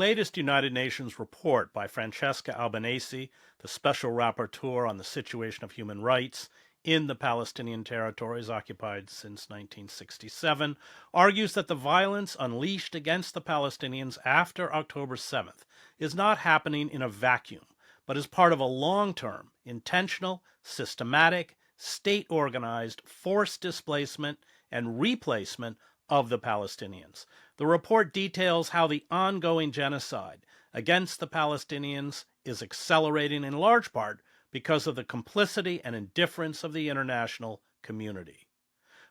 latest United Nations report by Francesca Albanese, the Special Rapporteur on the situation of human rights in the Palestinian territories occupied since 1967, argues that the violence unleashed against the Palestinians after October 7th is not happening in a vacuum, but is part of a long-term, intentional, systematic, state-organized forced displacement and replacement of the Palestinians. The report details how the ongoing genocide against the Palestinians is accelerating in large part because of the complicity and indifference of the international community.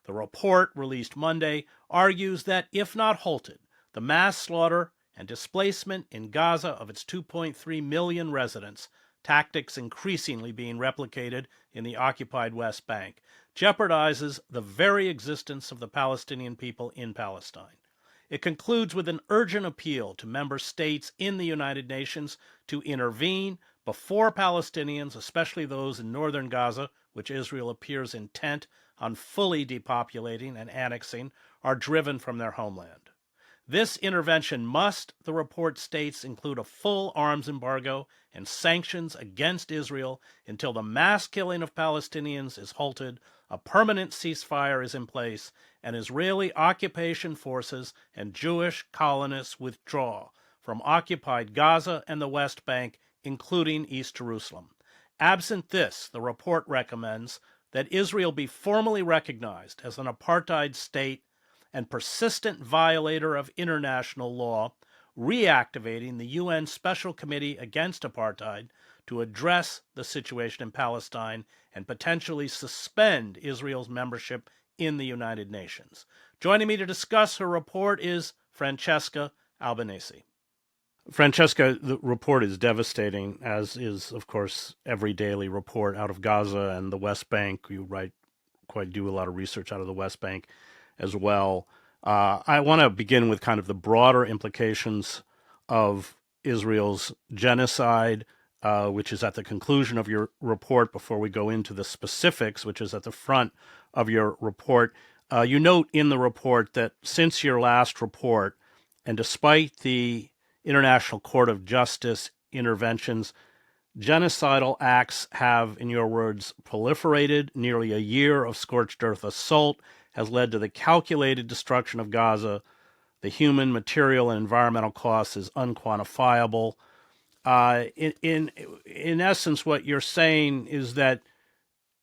The report, released Monday, argues that if not halted, the mass slaughter and displacement in Gaza of its 2.3 million residents, tactics increasingly being replicated in the occupied West Bank, jeopardizes the very existence of the Palestinian people in Palestine. It concludes with an urgent appeal to member states in the United Nations to intervene before Palestinians, especially those in northern Gaza, which Israel appears intent on fully depopulating and annexing, are driven from their homeland. This intervention must, the report states, include a full arms embargo and sanctions against Israel until the mass killing of Palestinians is halted, a permanent ceasefire is in place, and Israeli occupation forces and Jewish colonists withdraw from occupied Gaza and the West Bank, including East Jerusalem. Absent this, the report recommends that Israel be formally recognized as an apartheid state and persistent violator of international law, reactivating the UN Special Committee Against Apartheid to address the situation in Palestine and potentially suspend Israel's membership in the United Nations. Joining me to discuss her report is Francesca Albanese. Francesca, the report is devastating, as is, of course, every daily report out of Gaza and the West Bank. You do a lot of research out of the West Bank as well. I want to begin with kind of the broader implications of Israel's genocide, which is at the conclusion of your report, before we go into the specifics, which is at the front of your report. You note in the report that since your last report, and despite the International Court of Justice interventions, genocidal acts have, in your words, proliferated. Nearly a year of scorched earth assault has led to the calculated destruction of Gaza. The human, material, and environmental cost is unquantifiable. In essence, what you're saying is that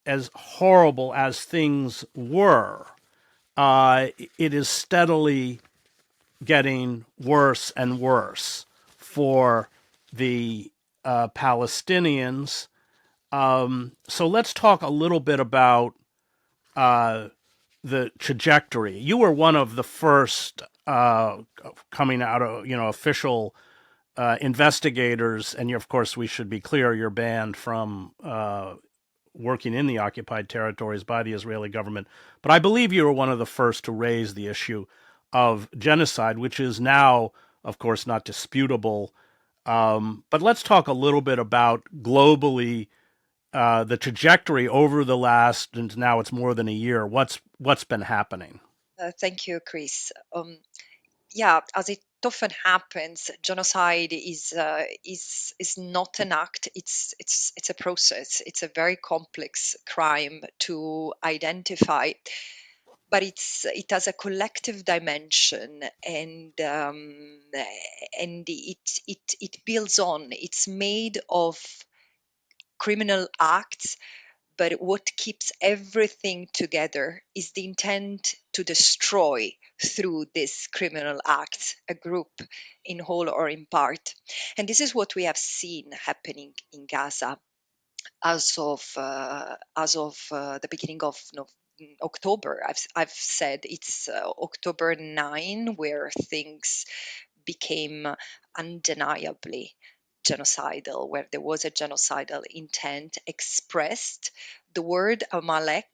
as horrible as things were, it is steadily getting worse and worse for the Palestinians. So let's talk a little bit about the trajectory. You were one of the first coming out of, official investigators, and of course, we should be clear, you're banned from working in the occupied territories by the Israeli government. But I believe you were one of the first to raise the issue of genocide, which is now, of course, not disputable. But let's talk a little bit about globally the trajectory over the last, and now it's more than a year. What's been happening? Thank you, Chris. As it often happens, genocide is not an act. It's a process. It's a very complex crime to identify, but it has a collective dimension, and it builds on. It's made of criminal acts, but what keeps everything together is the intent to destroy through this criminal act a group in whole or in part. And this is what we have seen happening in Gaza as of the beginning of October. I've said it's October 9 where things became undeniably genocidal, where there was a genocidal intent expressed. The word Amalek,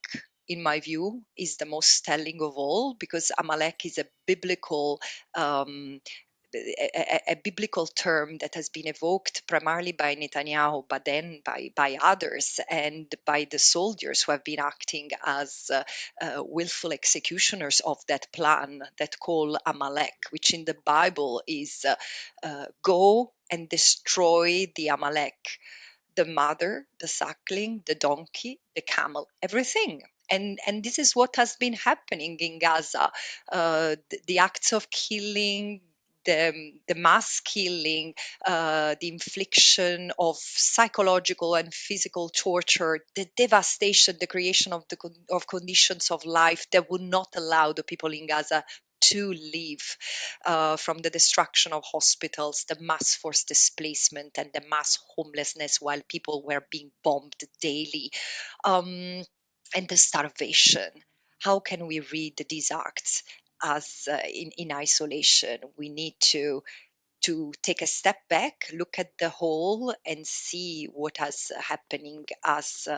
in my view, is the most telling of all, because Amalek is a biblical a biblical term that has been evoked primarily by Netanyahu, but then by others and by the soldiers who have been acting as willful executioners of that plan that call Amalek, which in the Bible is go and destroy the Amalek, the mother, the suckling, the donkey, the camel, everything. And this is what has been happening in Gaza. The acts of killing, the mass killing, the infliction of psychological and physical torture, the devastation, the creation of of conditions of life that would not allow the people in Gaza to live, from the destruction of hospitals, the mass forced displacement, and the mass homelessness while people were being bombed daily, and the starvation. How can we read these acts as in isolation? We need to take a step back, look at the whole, and see what is happening as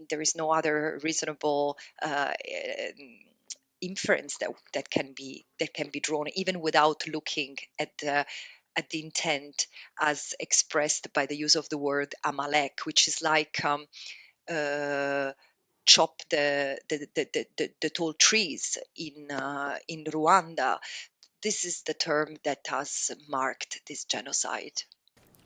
there is no other reasonable inference that can be drawn, even without looking at the intent as expressed by the use of the word Amalek, which is like chop the tall trees in Rwanda. This is the term that has marked this genocide.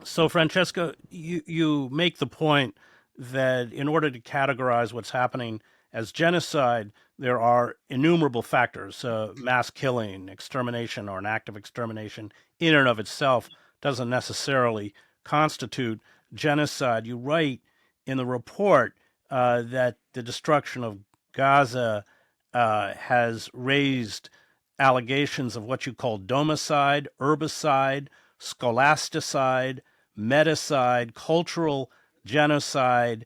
So, Francesca, you make the point that in order to categorize what's happening as genocide, there are innumerable factors. Mass killing, extermination, or an act of extermination in and of itself doesn't necessarily constitute genocide. You write in the report that the destruction of Gaza has raised allegations of what you call domicide, herbicide, scholasticide, meticide, cultural genocide,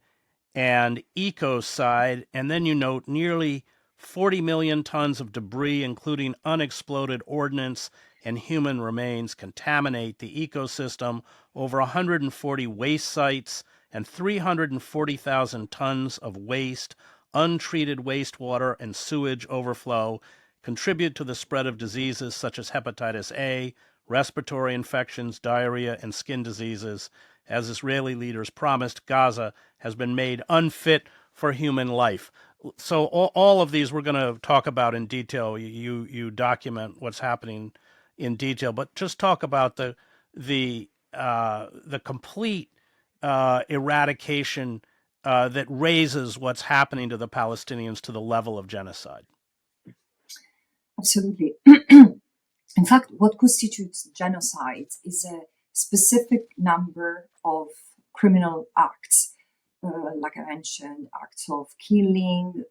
and ecocide. And then you note nearly 40 million tons of debris, including unexploded ordnance and human remains, contaminate the ecosystem. Over 140 waste sites and 340,000 tons of waste, untreated wastewater, and sewage overflow contribute to the spread of diseases such as hepatitis A, respiratory infections, diarrhea, and skin diseases. As Israeli leaders promised, Gaza has been made unfit for human life. So all of these we're going to talk about in detail. You document what's happening in detail, but just talk about the complete eradication that raises what's happening to the Palestinians to the level of genocide. Absolutely. In fact, what constitutes genocide is a specific number of criminal acts, like I mentioned, acts of killing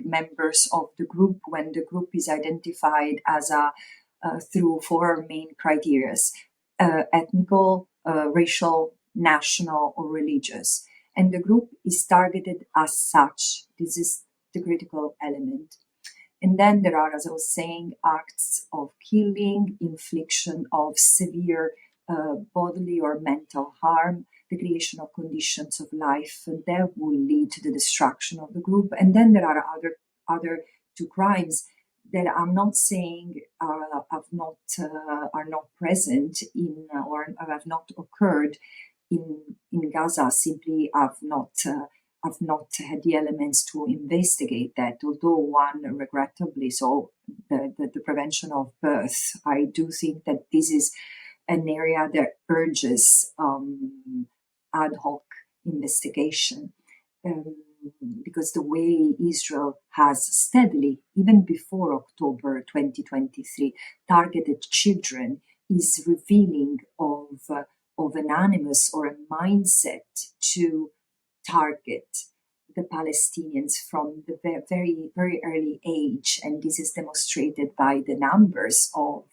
members of the group when the group is identified as through four main criteria: ethnical, racial, national, or religious. And the group is targeted as such. This is the critical element. And then there are, as I was saying, acts of killing, infliction of severe bodily or mental harm, the creation of conditions of life that will lead to the destruction of the group. And then there are other two crimes that I'm not saying are not present in or have not occurred in Gaza. Simply have not had the elements to investigate that, although one regrettably so, the prevention of birth. I do think that this is an area that urges ad hoc investigation, because the way Israel has steadily, even before October 2023, targeted children is revealing of an animus or a mindset to target the Palestinians from the very, very early age. And this is demonstrated by the numbers of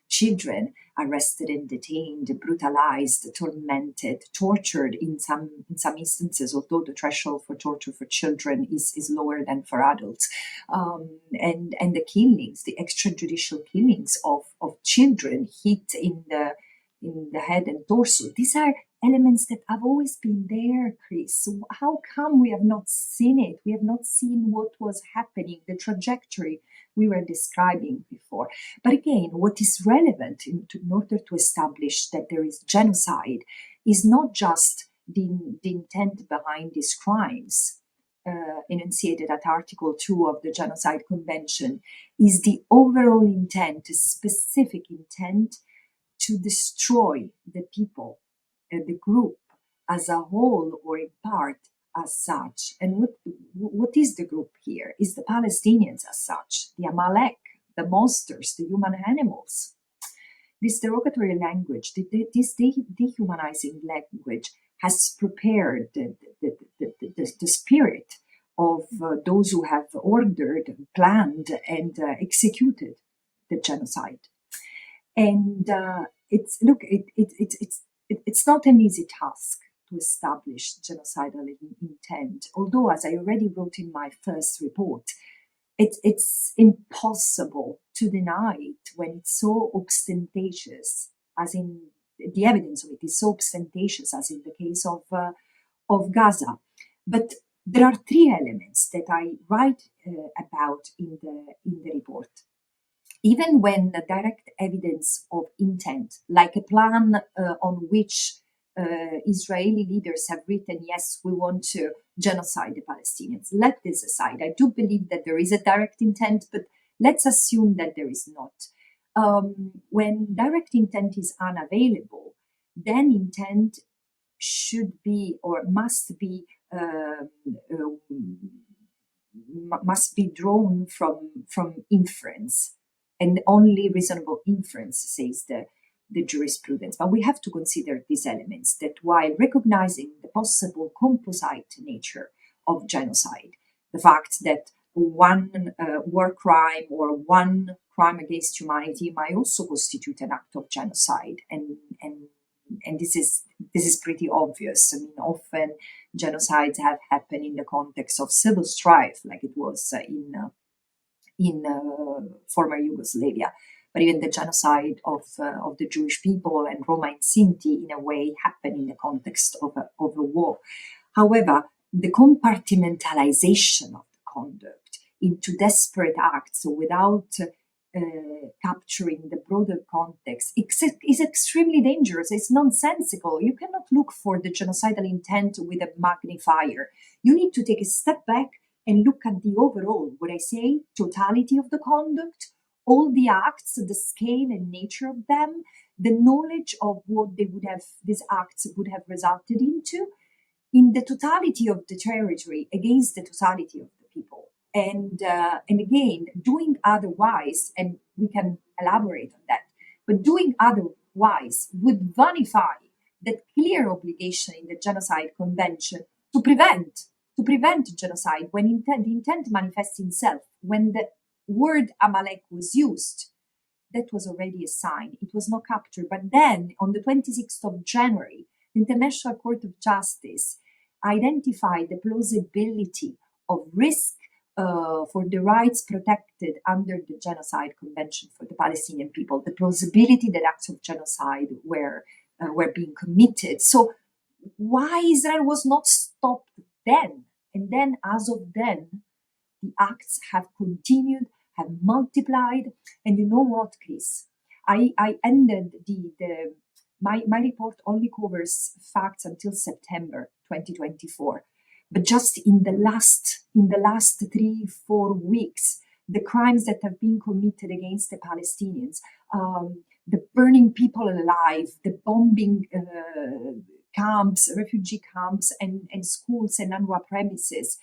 children arrested and detained, brutalized, tormented, tortured in some instances, although the threshold for torture for children is lower than for adults. And the killings, the extrajudicial killings of children hit in the in the head and torso. These are elements that have always been there, Chris. So how come we have not seen it? We have not seen what was happening, the trajectory we were describing before. But again, what is relevant in order to establish that there is genocide is not just the intent behind these crimes, enunciated at Article 2 of the Genocide Convention, is the overall intent, a specific intent to destroy the people, the group as a whole or in part as such. And what is the group here? Is the Palestinians as such, the Amalek, the monsters, the human animals. This derogatory language, this dehumanizing language has prepared the spirit of those who have ordered, planned, and executed the genocide. And it's not an easy task to establish genocidal intent, although, as I already wrote in my first report, it's impossible to deny it when it's so ostentatious, as in the evidence of it is so ostentatious, as in the case of Gaza. But there are three elements that I write about in the report. Even when the direct evidence of intent, like a plan on which Israeli leaders have written, yes, we want to genocide the Palestinians. Let this aside. I do believe that there is a direct intent, but let's assume that there is not. When direct intent is unavailable, then intent should be or must be drawn from inference, and only reasonable inference, says the jurisprudence. But we have to consider these elements, that while recognizing the possible composite nature of genocide, the fact that one war crime or one crime against humanity might also constitute an act of genocide, and this is pretty obvious. I mean, often genocides have happened in the context of civil strife, like it was in former Yugoslavia. But even the genocide of the Jewish people and Roma and Sinti, in a way, happened in the context of a war. However, the compartmentalization of the conduct into desperate acts without capturing the broader context is extremely dangerous. It's nonsensical. You cannot look for the genocidal intent with a magnifier. You need to take a step back and look at the overall, what I say, totality of the conduct, all the acts, the scale and nature of them, the knowledge of what these acts would have resulted into, in the totality of the territory against the totality of the people. And again, doing otherwise, and we can elaborate on that, but doing otherwise would vanify that clear obligation in the Genocide Convention to prevent genocide when the intent manifests itself. When the word Amalek was used, that was already a sign. It was not captured. But then, on the 26th of January, the International Court of Justice identified the plausibility of risk for the rights protected under the Genocide Convention for the Palestinian people, the plausibility that acts of genocide were being committed. So why Israel was not stopped then? And then, as of then, the acts have continued, have multiplied. And you know what, Chris? I ended my report only covers facts until September 2024. But just in the last 3-4 weeks, the crimes that have been committed against the Palestinians, the burning people alive, the bombing camps, refugee camps, and schools and UNRWA premises.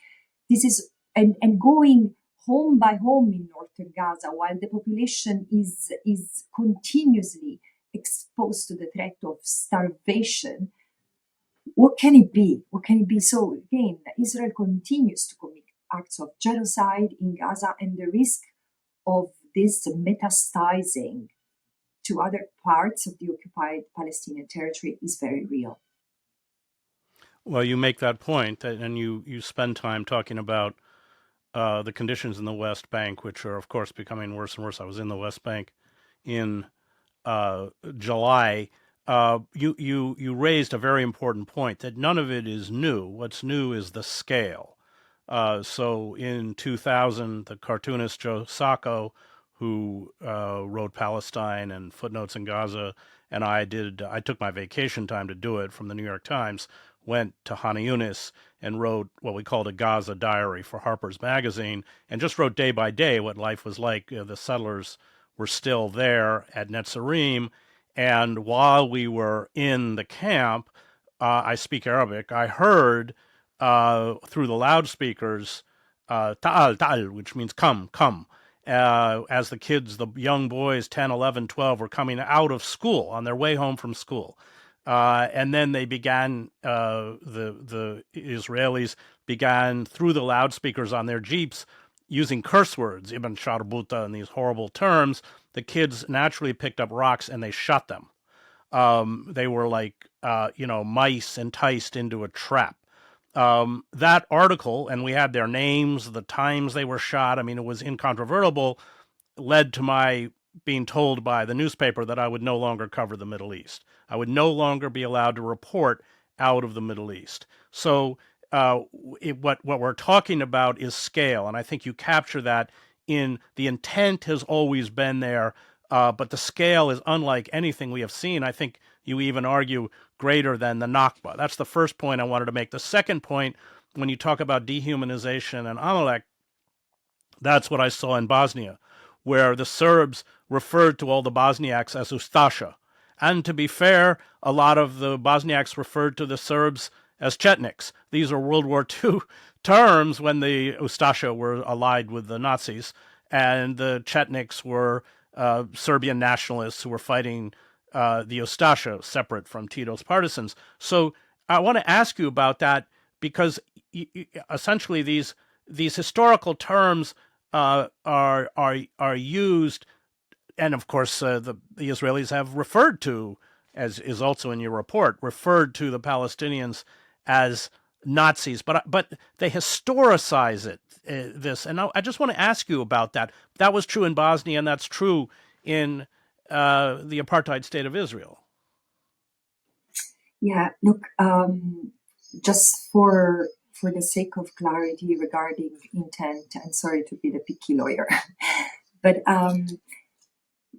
This is and going home by home in northern Gaza, while the population is continuously exposed to the threat of starvation. What can it be? What can it be? So again, Israel continues to commit acts of genocide in Gaza, and the risk of this metastasizing to other parts of the occupied Palestinian territory is very real. Well, you make that point, and you spend time talking about the conditions in the West Bank, which are, of course, becoming worse and worse. I was in the West Bank in July you raised a very important point that none of it is new. What's new is the scale. So in 2000, the cartoonist Joe Sacco, who wrote Palestine and Footnotes in Gaza, and I took my vacation time to do it from the New York Times, went to Hana Yunis and wrote what we called a Gaza diary for Harper's Magazine, and just wrote day by day what life was like. The settlers were still there at Netzarim, and while we were in the camp, I speak Arabic, I heard through the loudspeakers, ta'al, ta'al, which means come, come. As the kids, the young boys, 10, 11, 12, were coming out of school on their way home from school. And then they began, the Israelis began through the loudspeakers on their Jeeps using curse words, Ibn Sharbuta, and these horrible terms. The kids naturally picked up rocks and they shot them. They were like, mice enticed into a trap. That article, and we had their names, the times they were shot, I mean, it was incontrovertible, led to my being told by the newspaper that I would no longer cover the Middle East. I would no longer be allowed to report out of the Middle East. So what we're talking about is scale, and I think you capture that in the intent has always been there, but the scale is unlike anything we have seen. I think you even argue greater than the Nakba. That's the first point I wanted to make. The second point, when you talk about dehumanization and Amalek, that's what I saw in Bosnia, where the Serbs referred to all the Bosniaks as Ustasha. And to be fair, a lot of the Bosniaks referred to the Serbs as Chetniks. These are World War II terms when the Ustasha were allied with the Nazis, and the Chetniks were Serbian nationalists who were fighting the Ustasha, separate from Tito's partisans. So I want to ask you about that, because essentially these historical terms are used, and of course the Israelis have referred to, as is also in your report, referred to the Palestinians as Nazis, but they historicize it. This, and I just want to ask you about that. That was true in Bosnia, and that's true in the apartheid state of Israel. Yeah, look, just for the sake of clarity regarding intent, and sorry to be the picky lawyer, but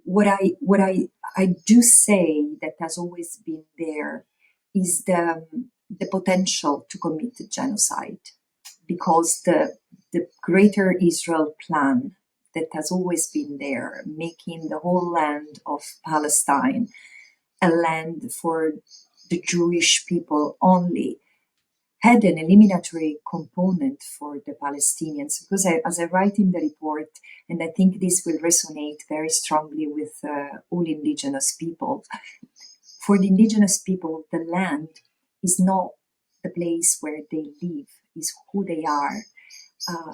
what I do say that has always been there is the potential to commit genocide, because the Greater Israel plan that has always been there, making the whole land of Palestine a land for the Jewish people only, had an eliminatory component for the Palestinians. Because as I write in the report, and I think this will resonate very strongly with all indigenous people, for the indigenous people, the land is not the place where they live, is who they are.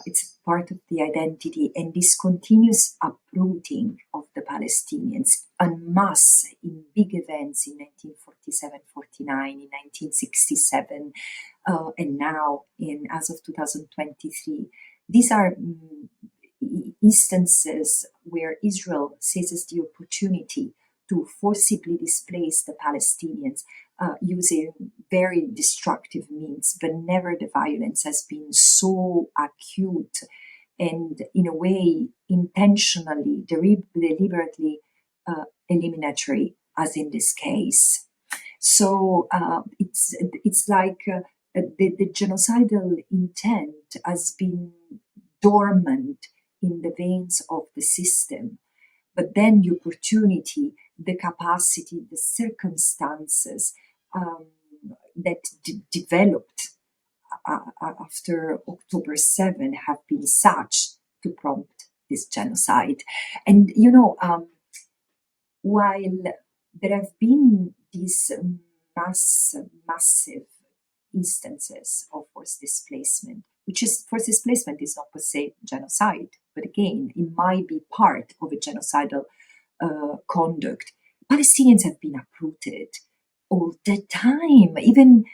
It's part of the identity, and this continuous uprooting of the Palestinians en masse in big events in 1947-49, in 1967, and now as of 2023. These are instances where Israel seizes the opportunity to forcibly displace the Palestinians using very destructive means, but never the violence has been so acute and, in a way, intentionally, deliberately eliminatory, as in this case. So it's like the genocidal intent has been dormant in the veins of the system. But then the opportunity, the capacity, the circumstances that developed after October 7 have been such to prompt this genocide. And, while there have been these massive instances of forced displacement, forced displacement is not per se genocide, but again, it might be part of a genocidal conduct. Palestinians have been uprooted all the time, even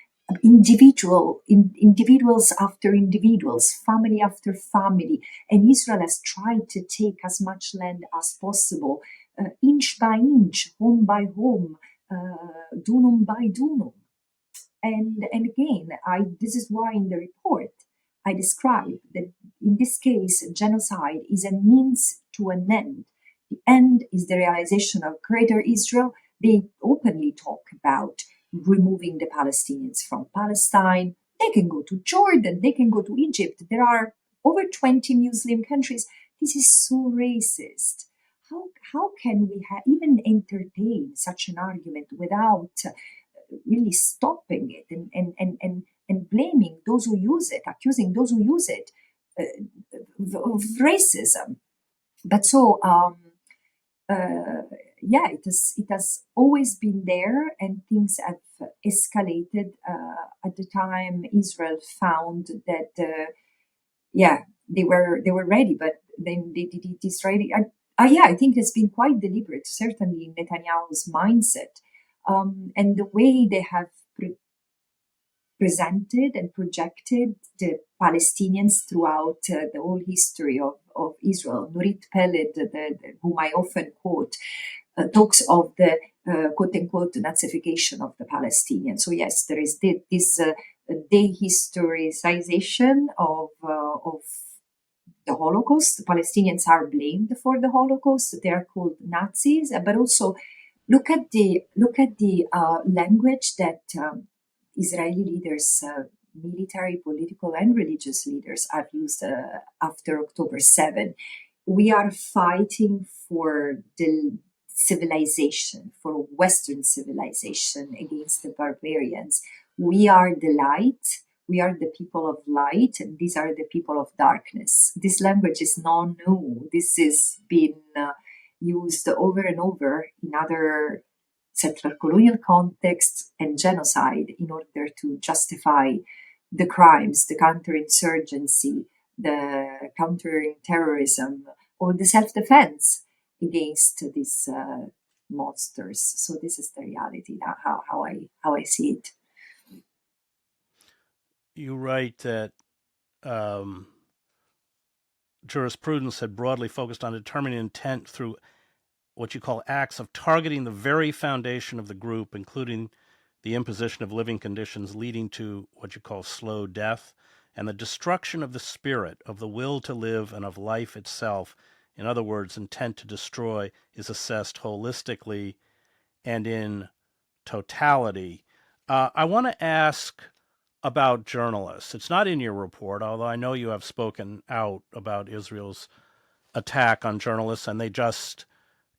individuals after individuals, family after family, and Israel has tried to take as much land as possible, inch by inch, home by home, dunum by dunum. And again, this is why in the report I describe that in this case, genocide is a means to an end. The end is the realization of greater Israel. They openly talk about removing the Palestinians from Palestine. They can go to Jordan, they can go to Egypt. There are over 20 Muslim countries. This is so racist. How can we even entertain such an argument without really stopping it and blaming those who use it, accusing those who use it of racism? But so, yeah, it has always been there, and things have escalated. At the time, Israel found that, yeah, they were ready, but then they did it Israeli. Yeah, I think it's been quite deliberate, certainly in Netanyahu's mindset, and the way they have presented and projected the Palestinians throughout the whole history of Israel. Nurit Peled, whom I often quote, talks of the quote-unquote Nazification of the Palestinians. So yes, there is this dehistoricization of the Holocaust. The Palestinians are blamed for the Holocaust. They are called Nazis, but also look at the language that Israeli leaders, military, political, and religious leaders have used after October 7. We are fighting for the civilization, for Western civilization against the barbarians. We are the light. We are the people of light, and these are the people of darkness. This language is not new. This has been used over and over in other settler colonial contexts and genocide in order to justify the crimes, the counterinsurgency, the countering terrorism, or the self-defense against these monsters. So this is the reality, how I see it. You write that jurisprudence had broadly focused on determining intent through what you call acts of targeting the very foundation of the group, including the imposition of living conditions leading to what you call slow death, and the destruction of the spirit, of the will to live, and of life itself. In other words, intent to destroy is assessed holistically and in totality. I want to ask about journalists. It's not in your report, although I know you have spoken out about Israel's attack on journalists, and they just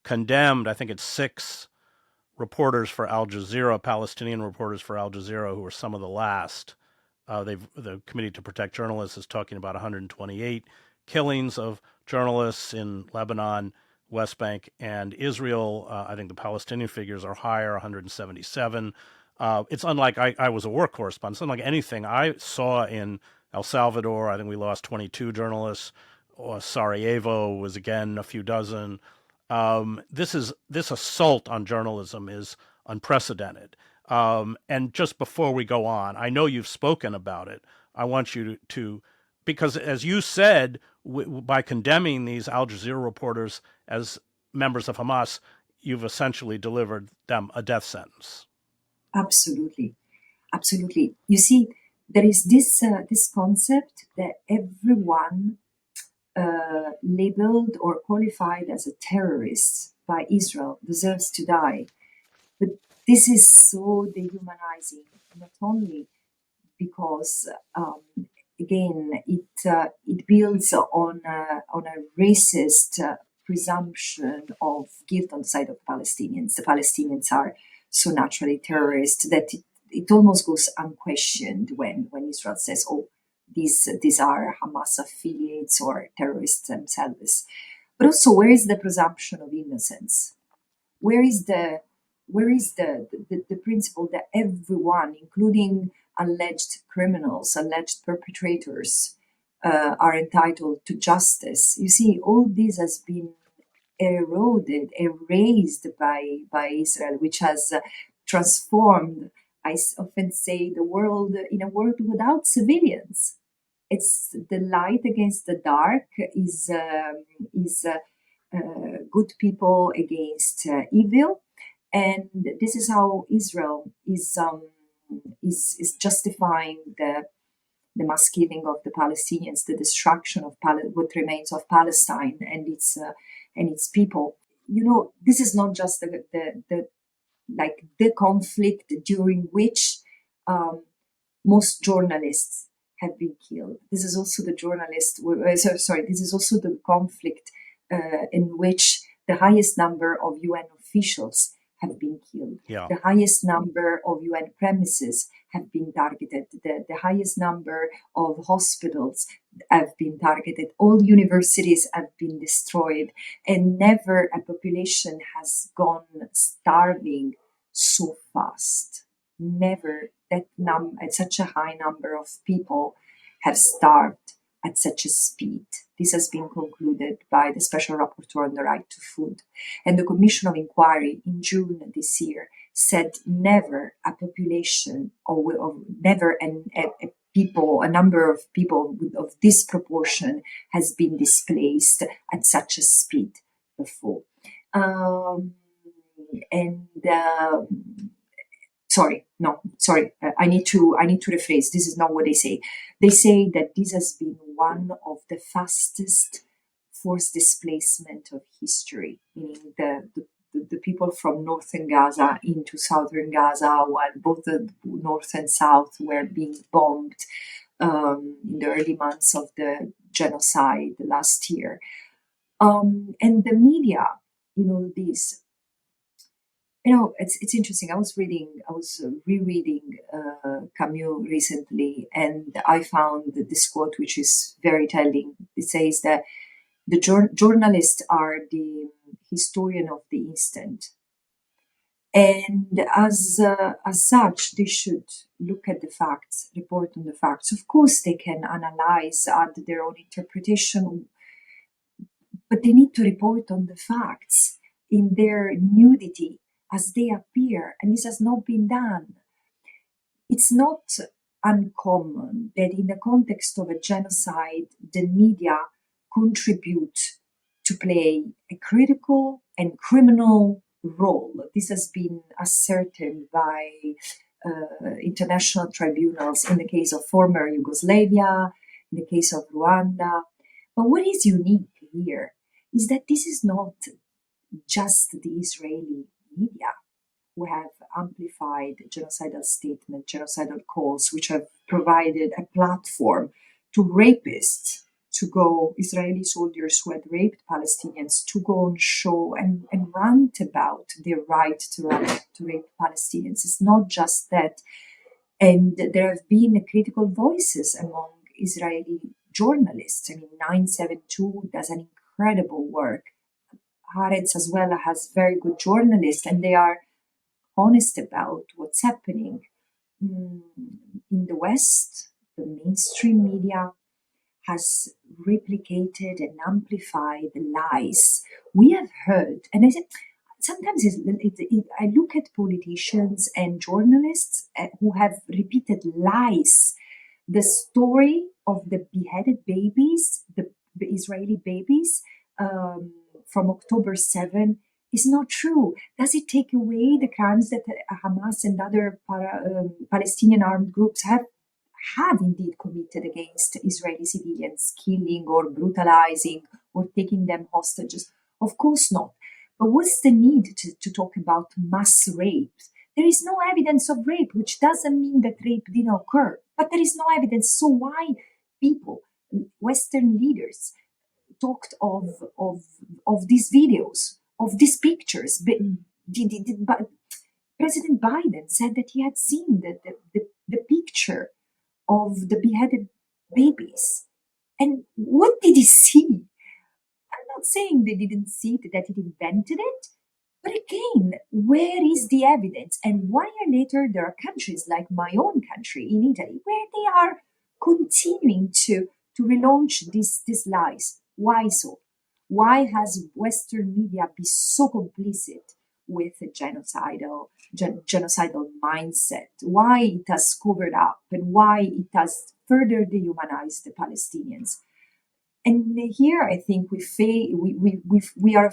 condemned, I think it's 6 reporters for Al Jazeera, Palestinian reporters for Al Jazeera, who were some of the last. The Committee to Protect Journalists is talking about 128 killings of journalists in Lebanon, West Bank, and Israel. I think the Palestinian figures are higher, 177. It's unlike, I was a war correspondent, it's unlike anything I saw in El Salvador. I think we lost 22 journalists. Sarajevo was again a few dozen. This assault on journalism is unprecedented. And just before we go on, I know you've spoken about it. I want you to because as you said, by condemning these Al Jazeera reporters as members of Hamas, you've essentially delivered them a death sentence. Absolutely. Absolutely. You see, there is this concept that everyone labeled or qualified as a terrorist by Israel deserves to die. But this is so dehumanizing, not only because, again, it builds on a racist presumption of guilt on the side of Palestinians. The Palestinians are so naturally terrorists that it almost goes unquestioned when Israel says, oh, these are Hamas affiliates or terrorists themselves. But also, where is the presumption of innocence? Where is the principle that everyone, including alleged criminals, alleged perpetrators, are entitled to justice? You see, all this has been eroded, erased by Israel, which has transformed, I often say, the world in a world without civilians. It's the light against the dark, is good people against evil, And this is how Israel is justifying the mass killing of the Palestinians, the destruction of what remains of Palestine and its people. This is not just the conflict during which most journalists have been killed. This is also the This is also the conflict in which the highest number of UN officials have been killed. Yeah. The highest number of UN premises have been targeted. The highest number of hospitals have been targeted. All universities have been destroyed, and never a population has gone starving so fast. Never at such a high number of people have starved at such a speed. This has been concluded by the Special Rapporteur on the Right to Food. And the Commission of Inquiry in June this year said never a population or never a number of people of this proportion has been displaced at such a speed before. I need to rephrase. This is not what they say. They say that this has been one of the fastest forced displacement of history, meaning the people from northern Gaza into southern Gaza, while both the north and south were being bombed in the early months of the genocide last year. And the media, it's interesting. I was rereading Camus recently, and I found this quote, which is very telling. It says that the journalists are the historian of the instant, and as such, they should look at the facts, report on the facts. Of course, they can analyze, add their own interpretation, but they need to report on the facts in their nudity as they appear, and this has not been done. It's not uncommon that in the context of a genocide, the media contribute to play a critical and criminal role. This has been ascertained by international tribunals in the case of former Yugoslavia, in the case of Rwanda. But what is unique here is that this is not just the Israeli media who have amplified genocidal statements, genocidal calls, which have provided a platform to rapists to go, Israeli soldiers who had raped Palestinians, to go on show and rant about their right to rape Palestinians. It's not just that. And there have been critical voices among Israeli journalists. 972 does an incredible work. Haaretz as well has very good journalists, and they are honest about what's happening. In the West, the mainstream media has replicated and amplified lies. We have heard, and I said, sometimes I look at politicians and journalists who have repeated lies. The story of the beheaded babies, the Israeli babies from October 7 is not true. Does it take away the crimes that Hamas and other Palestinian armed groups have indeed committed against Israeli civilians, killing or brutalizing or taking them hostages? Of course not. But what's the need to talk about mass rape? There is no evidence of rape, which doesn't mean that rape didn't occur. But there is no evidence. So why people, Western leaders, talked of these videos, of these pictures? President Biden said that he had seen the picture of the beheaded babies. And what did he see? I'm not saying they didn't see it, that he invented it. But again, where is the evidence? And 1 year later, there are countries like my own country in Italy where they are continuing to relaunch these lies. Why so? Why has Western media been so complicit with a genocidal mindset? Why it has covered up and why it has further dehumanized the Palestinians? And here, I think we are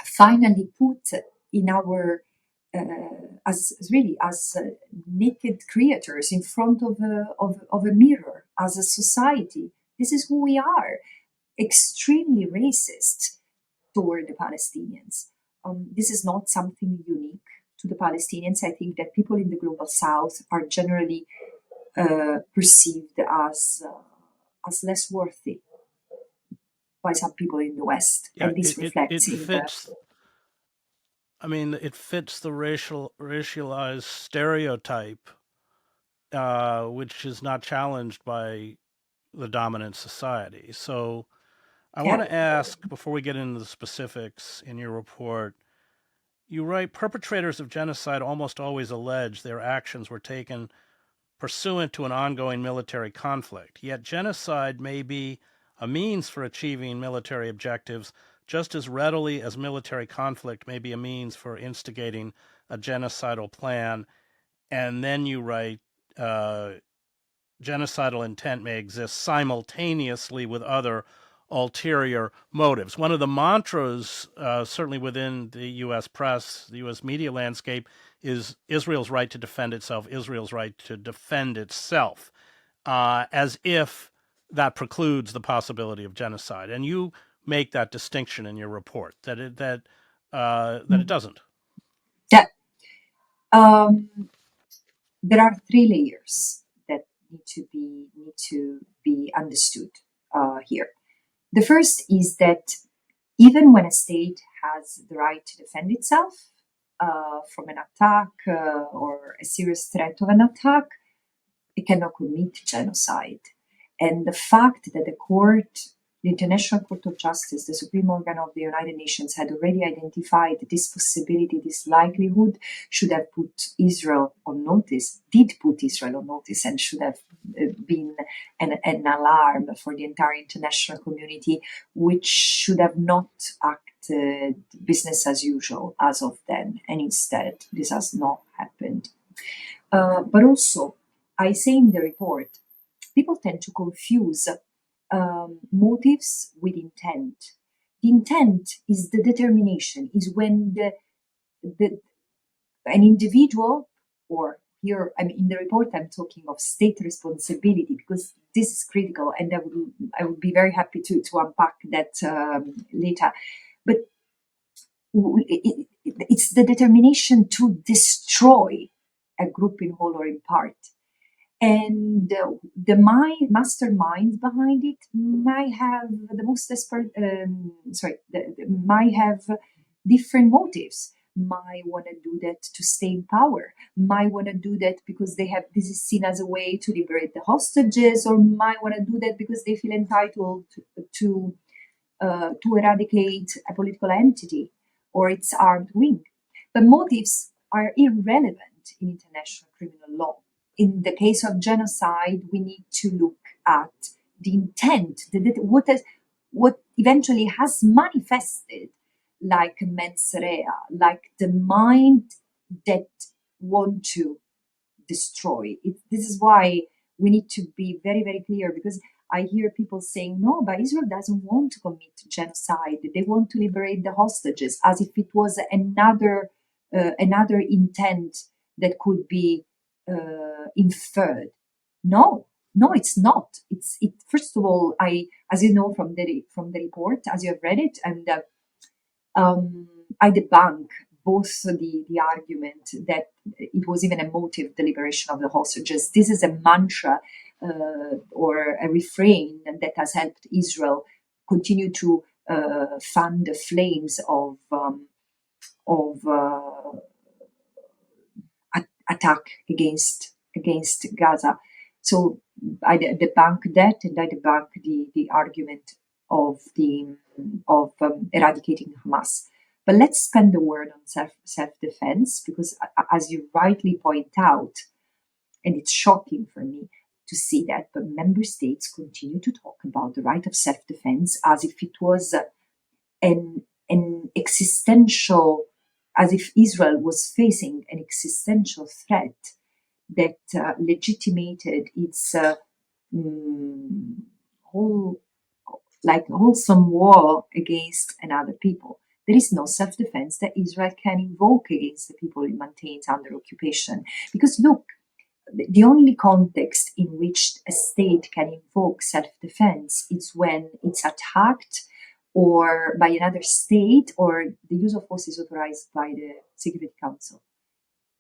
finally put in our as naked creators in front of a mirror as a society. This is who we are, extremely racist toward the Palestinians. This is not something unique to the Palestinians. I think that people in the global south are generally perceived as less worthy by some people in the West, Yeah, and this reflects it in the. fits. I mean, it fits the racialized stereotype, which is not challenged by the dominant society. So, I want Yeah. to ask before we get into the specifics in your report. You write perpetrators of genocide almost always allege their actions were taken pursuant to an ongoing military conflict. Yet genocide may be a means for achieving military objectives just as readily as military conflict may be a means for instigating a genocidal plan. And then you write, genocidal intent may exist simultaneously with other ulterior motives. One of the mantras, certainly within the U.S. press, the U.S. media landscape, is Israel's right to defend itself, Israel's right to defend itself, as if that precludes the possibility of genocide. And you make that distinction in your report that it doesn't. Yeah. There are three layers that need to be understood here. The first is that even when a state has the right to defend itself from an attack or a serious threat of an attack, it cannot commit genocide. And the fact that the International Court of Justice, the supreme organ of the United Nations, had already identified this possibility, this likelihood, should have put Israel on notice, did put Israel on notice, and should have been an alarm for the entire international community, which should have not acted business as usual as of then. And instead, this has not happened. But also, I say in the report, people tend to confuse motives with intent. The intent is the determination, is when an individual, or here, I mean, in the report, I'm talking of state responsibility because this is critical, and I would be very happy to unpack that later. But it's the determination to destroy a group in whole or in part. And the masterminds behind it might have the most expert, might have different motives. Might want to do that to stay in power. Might want to do that because this is seen as a way to liberate the hostages, or might want to do that because they feel entitled to eradicate a political entity or its armed wing. But motives are irrelevant in international criminal law. In the case of genocide, we need to look at the intent, what eventually has manifested, like mens rea, like the mind that want to destroy. This is why we need to be very, very clear, because I hear people saying, no, but Israel doesn't want to commit genocide. They want to liberate the hostages, as if it was another intent that could be inferred. No, it's not. First of all, as you know from the report, as you have read it, and I debunk both the argument that it was even a motive, the liberation of the hostages. This is a mantra or a refrain that has helped Israel continue to fan the flames of attack against Gaza. So I debunk that, and I debunk the argument of eradicating Hamas. But let's spend a word on self-defense, because as you rightly point out, and it's shocking for me to see that, but member states continue to talk about the right of self-defense as if it was an existential, as if Israel was facing an existential threat that legitimated its wholesome war against another people. there is no self-defense that Israel can invoke against the people it maintains under occupation. Because look, the only context in which a state can invoke self-defense is when it's attacked or by another state, or the use of force is authorized by the Security Council.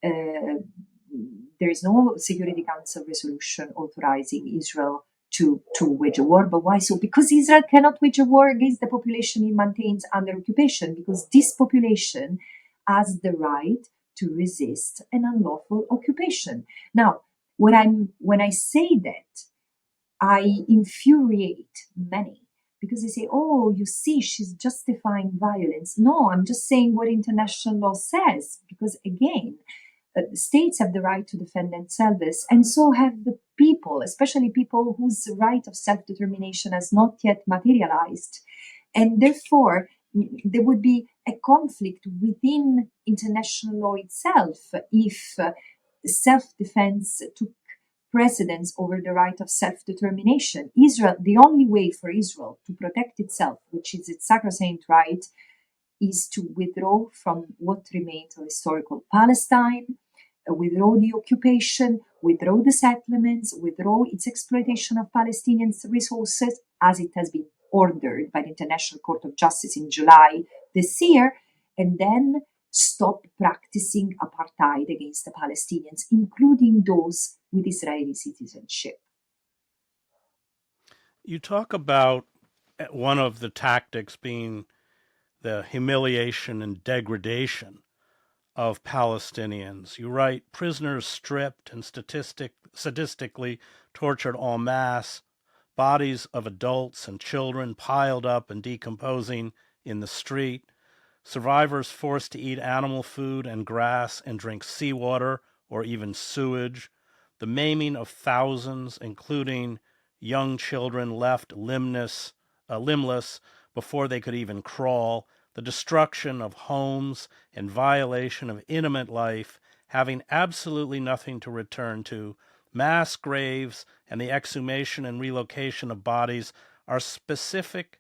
There is no Security Council resolution authorizing Israel to wage a war. But why so? Because Israel cannot wage a war against the population it maintains under occupation, because this population has the right to resist an unlawful occupation. Now, when I say that, I infuriate many, because they say, oh, you see, she's justifying violence. No, I'm just saying what international law says, because again, states have the right to defend themselves, and so have the people, especially people whose right of self-determination has not yet materialized. And therefore, there would be a conflict within international law itself if self-defense took precedence over the right of self-determination. Israel, the only way for Israel to protect itself, which is its sacrosanct right, is to withdraw from what remains of historical Palestine, withdraw the occupation, withdraw the settlements, withdraw its exploitation of Palestinian resources, as it has been ordered by the International Court of Justice in July this year, and then stop practicing apartheid against the Palestinians, including those with Israeli citizenship. You talk about one of the tactics being the humiliation and degradation of Palestinians. You write, prisoners stripped and sadistically tortured en masse, bodies of adults and children piled up and decomposing in the street, survivors forced to eat animal food and grass and drink seawater or even sewage, the maiming of thousands, including young children left limbless before they could even crawl, the destruction of homes and violation of intimate life, having absolutely nothing to return to, mass graves, and the exhumation and relocation of bodies are specific,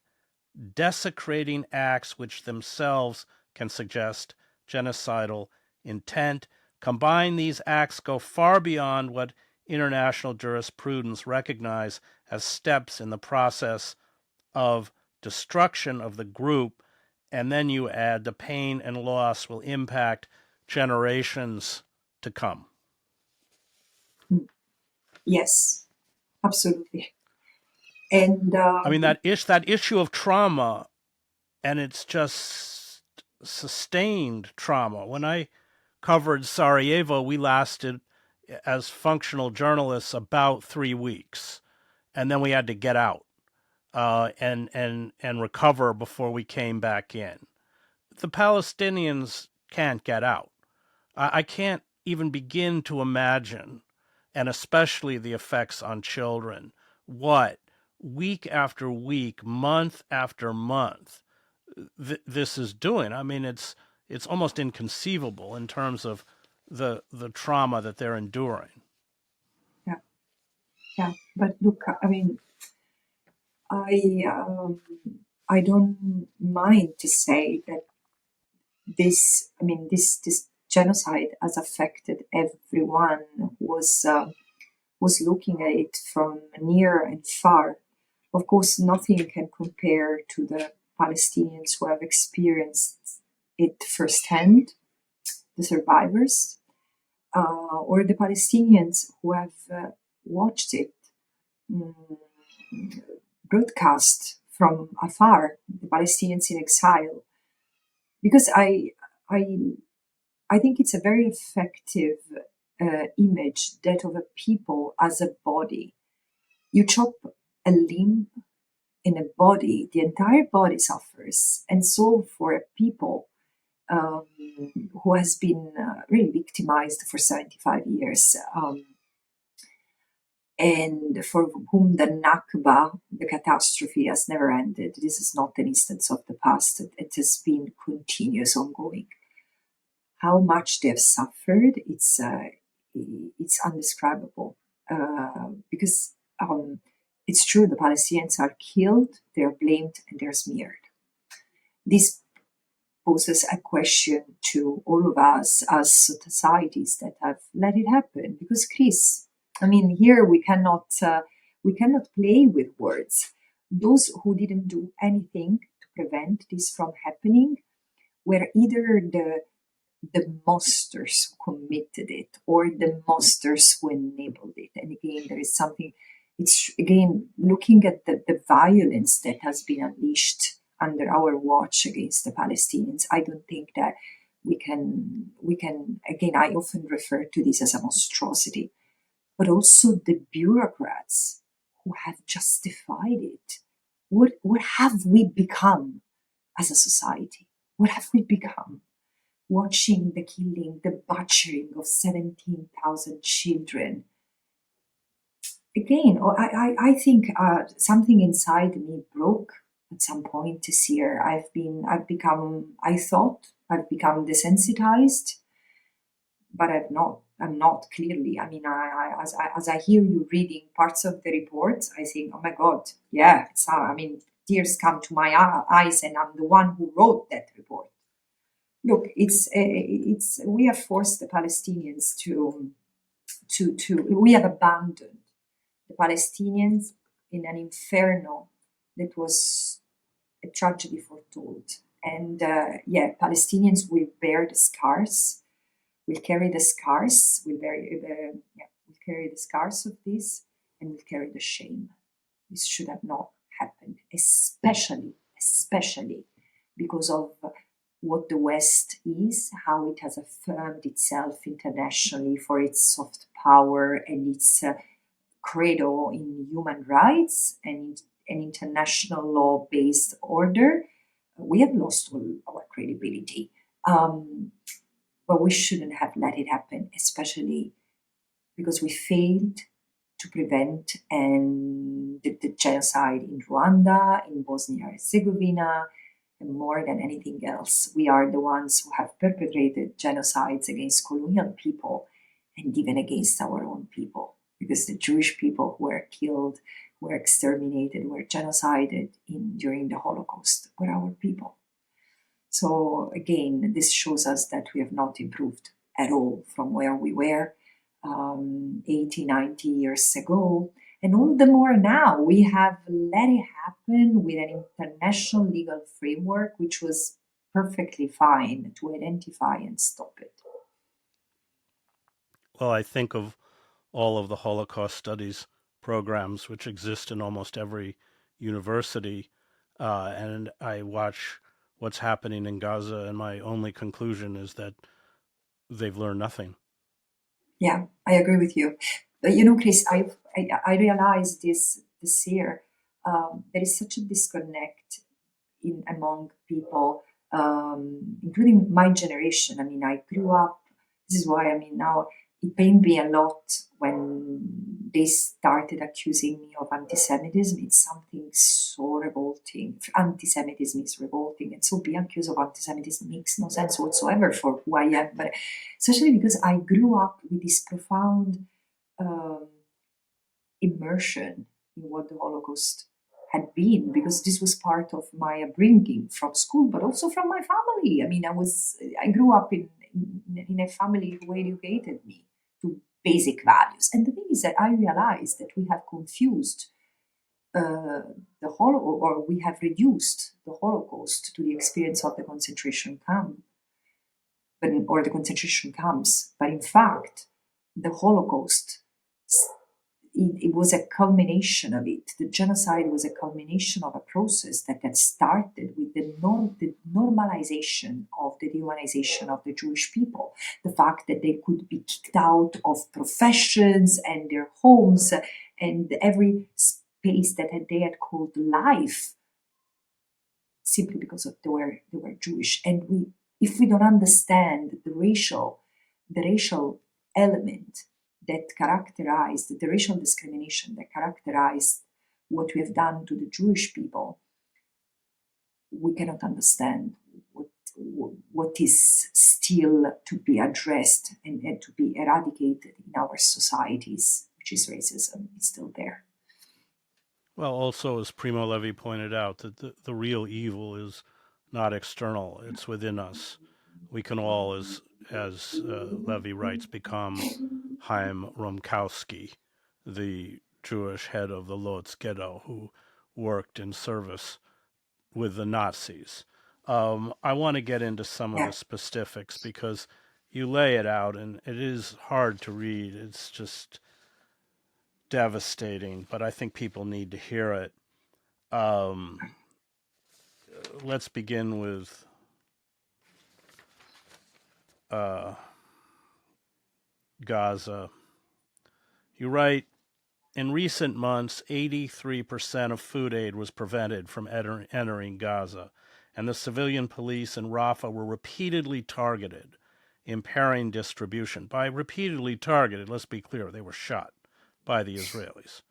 desecrating acts which themselves can suggest genocidal intent. Combined, these acts go far beyond what international jurisprudence recognize as steps in the process of destruction of the group, and then you add the pain and loss will impact generations to come. Yes, absolutely. And I mean, that issue of trauma, and it's just sustained trauma. When I covered Sarajevo, we lasted as functional journalists about 3 weeks, and then we had to get out and recover before we came back in. The Palestinians can't get out. I can't even begin to imagine, and especially the effects on children, what week after week, month after month, this is doing. I mean, it's almost inconceivable in terms of the trauma that they're enduring. Yeah. But look, I mean, I don't mind to say that this genocide has affected everyone who was looking at it from near and far. Of course, nothing can compare to the Palestinians who have experienced it firsthand, the survivors, or the Palestinians who have watched it broadcast from afar, the Palestinians in exile. Because I think it's a very effective image, that of a people as a body. You chop a limb in a body, the entire body suffers. And so for a people who has been really victimized for 75 years, and for whom the Nakba, the catastrophe, has never ended. This is not an instance of the past. It has been continuous, ongoing. How much they've suffered, it's undescribable. Because it's true, the Palestinians are killed, they're blamed, and they're smeared. This poses a question to all of us as societies that have let it happen. Because, Chris, I mean, here we cannot play with words. Those who didn't do anything to prevent this from happening were either the monsters who committed it or the monsters who enabled it. And again, there is something, it's again looking at the violence that has been unleashed under our watch against the Palestinians. I don't think that we can, again, I often refer to this as a monstrosity, but also the bureaucrats who have justified it. What have we become as a society? What have we become? Watching the killing, the butchering of 17,000 children. Again, I think something inside me broke at some point this year. I thought I've become desensitized, but I'm not clearly. I mean, as I hear you reading parts of the report, I think, oh my God, yeah, tears come to my eyes, and I'm the one who wrote that report. Look, we have forced the Palestinians we have abandoned the Palestinians in an inferno that was a tragedy foretold. And Palestinians will bear the scars, will carry the scars, will carry the scars of this, and will carry the shame. This should have not happened, especially because of what the West is, how it has affirmed itself internationally for its soft power and its credo in human rights and an international law-based order. We have lost all our credibility. But we shouldn't have let it happen, especially because we failed to prevent the genocide in Rwanda, in Bosnia and Herzegovina, and more than anything else, we are the ones who have perpetrated genocides against colonial people and even against our own people. Because the Jewish people who were killed, were exterminated, were genocided during the Holocaust were our people. So again, this shows us that we have not improved at all from where we were 80, 90 years ago. And all the more now, we have let it happen with an international legal framework, which was perfectly fine to identify and stop it. Well, I think of all of the Holocaust studies programs which exist in almost every university, and I watch what's happening in Gaza, and my only conclusion is that they've learned nothing. Yeah, I agree with you. But Chris, I realized this year. There is such a disconnect among people, including my generation. I mean, I grew up. This is why now it pained me a lot when they started accusing me of anti-Semitism. It's something so revolting. Anti-Semitism is revolting, and so being accused of anti-Semitism makes no sense whatsoever for who I am. But especially because I grew up with this profound immersion in what the Holocaust had been, because this was part of my upbringing from school, but also from my family. I mean, I grew up in a family who educated me to basic values. And the thing is that I realized that we have confused we have reduced the Holocaust to the experience of the concentration camp, or the concentration camps. But in fact, the Holocaust, it was a culmination of it. The genocide was a culmination of a process that had started with the normalization of the dehumanization of the Jewish people. The fact that they could be kicked out of professions and their homes and every space that they had called life, simply because they were Jewish. And if we don't understand the racial element that characterized the racial discrimination that characterized what we have done to the Jewish people, we cannot understand what is still to be addressed and to be eradicated in our societies, which is racism. It's still there. Well, also, as Primo Levi pointed out, that the real evil is not external. It's within us. We can all, as Levy writes, become Chaim Romkowski, the Jewish head of the Lodz ghetto who worked in service with the Nazis. I want to get into some of Yeah. the specifics because you lay it out and it is hard to read. It's just devastating, but I think people need to hear it. Let's begin with Gaza. You write, in recent months, 83% of food aid was prevented from entering Gaza, and the civilian police in Rafah were repeatedly targeted, impairing distribution. By repeatedly targeted, let's be clear, they were shot by the Israelis.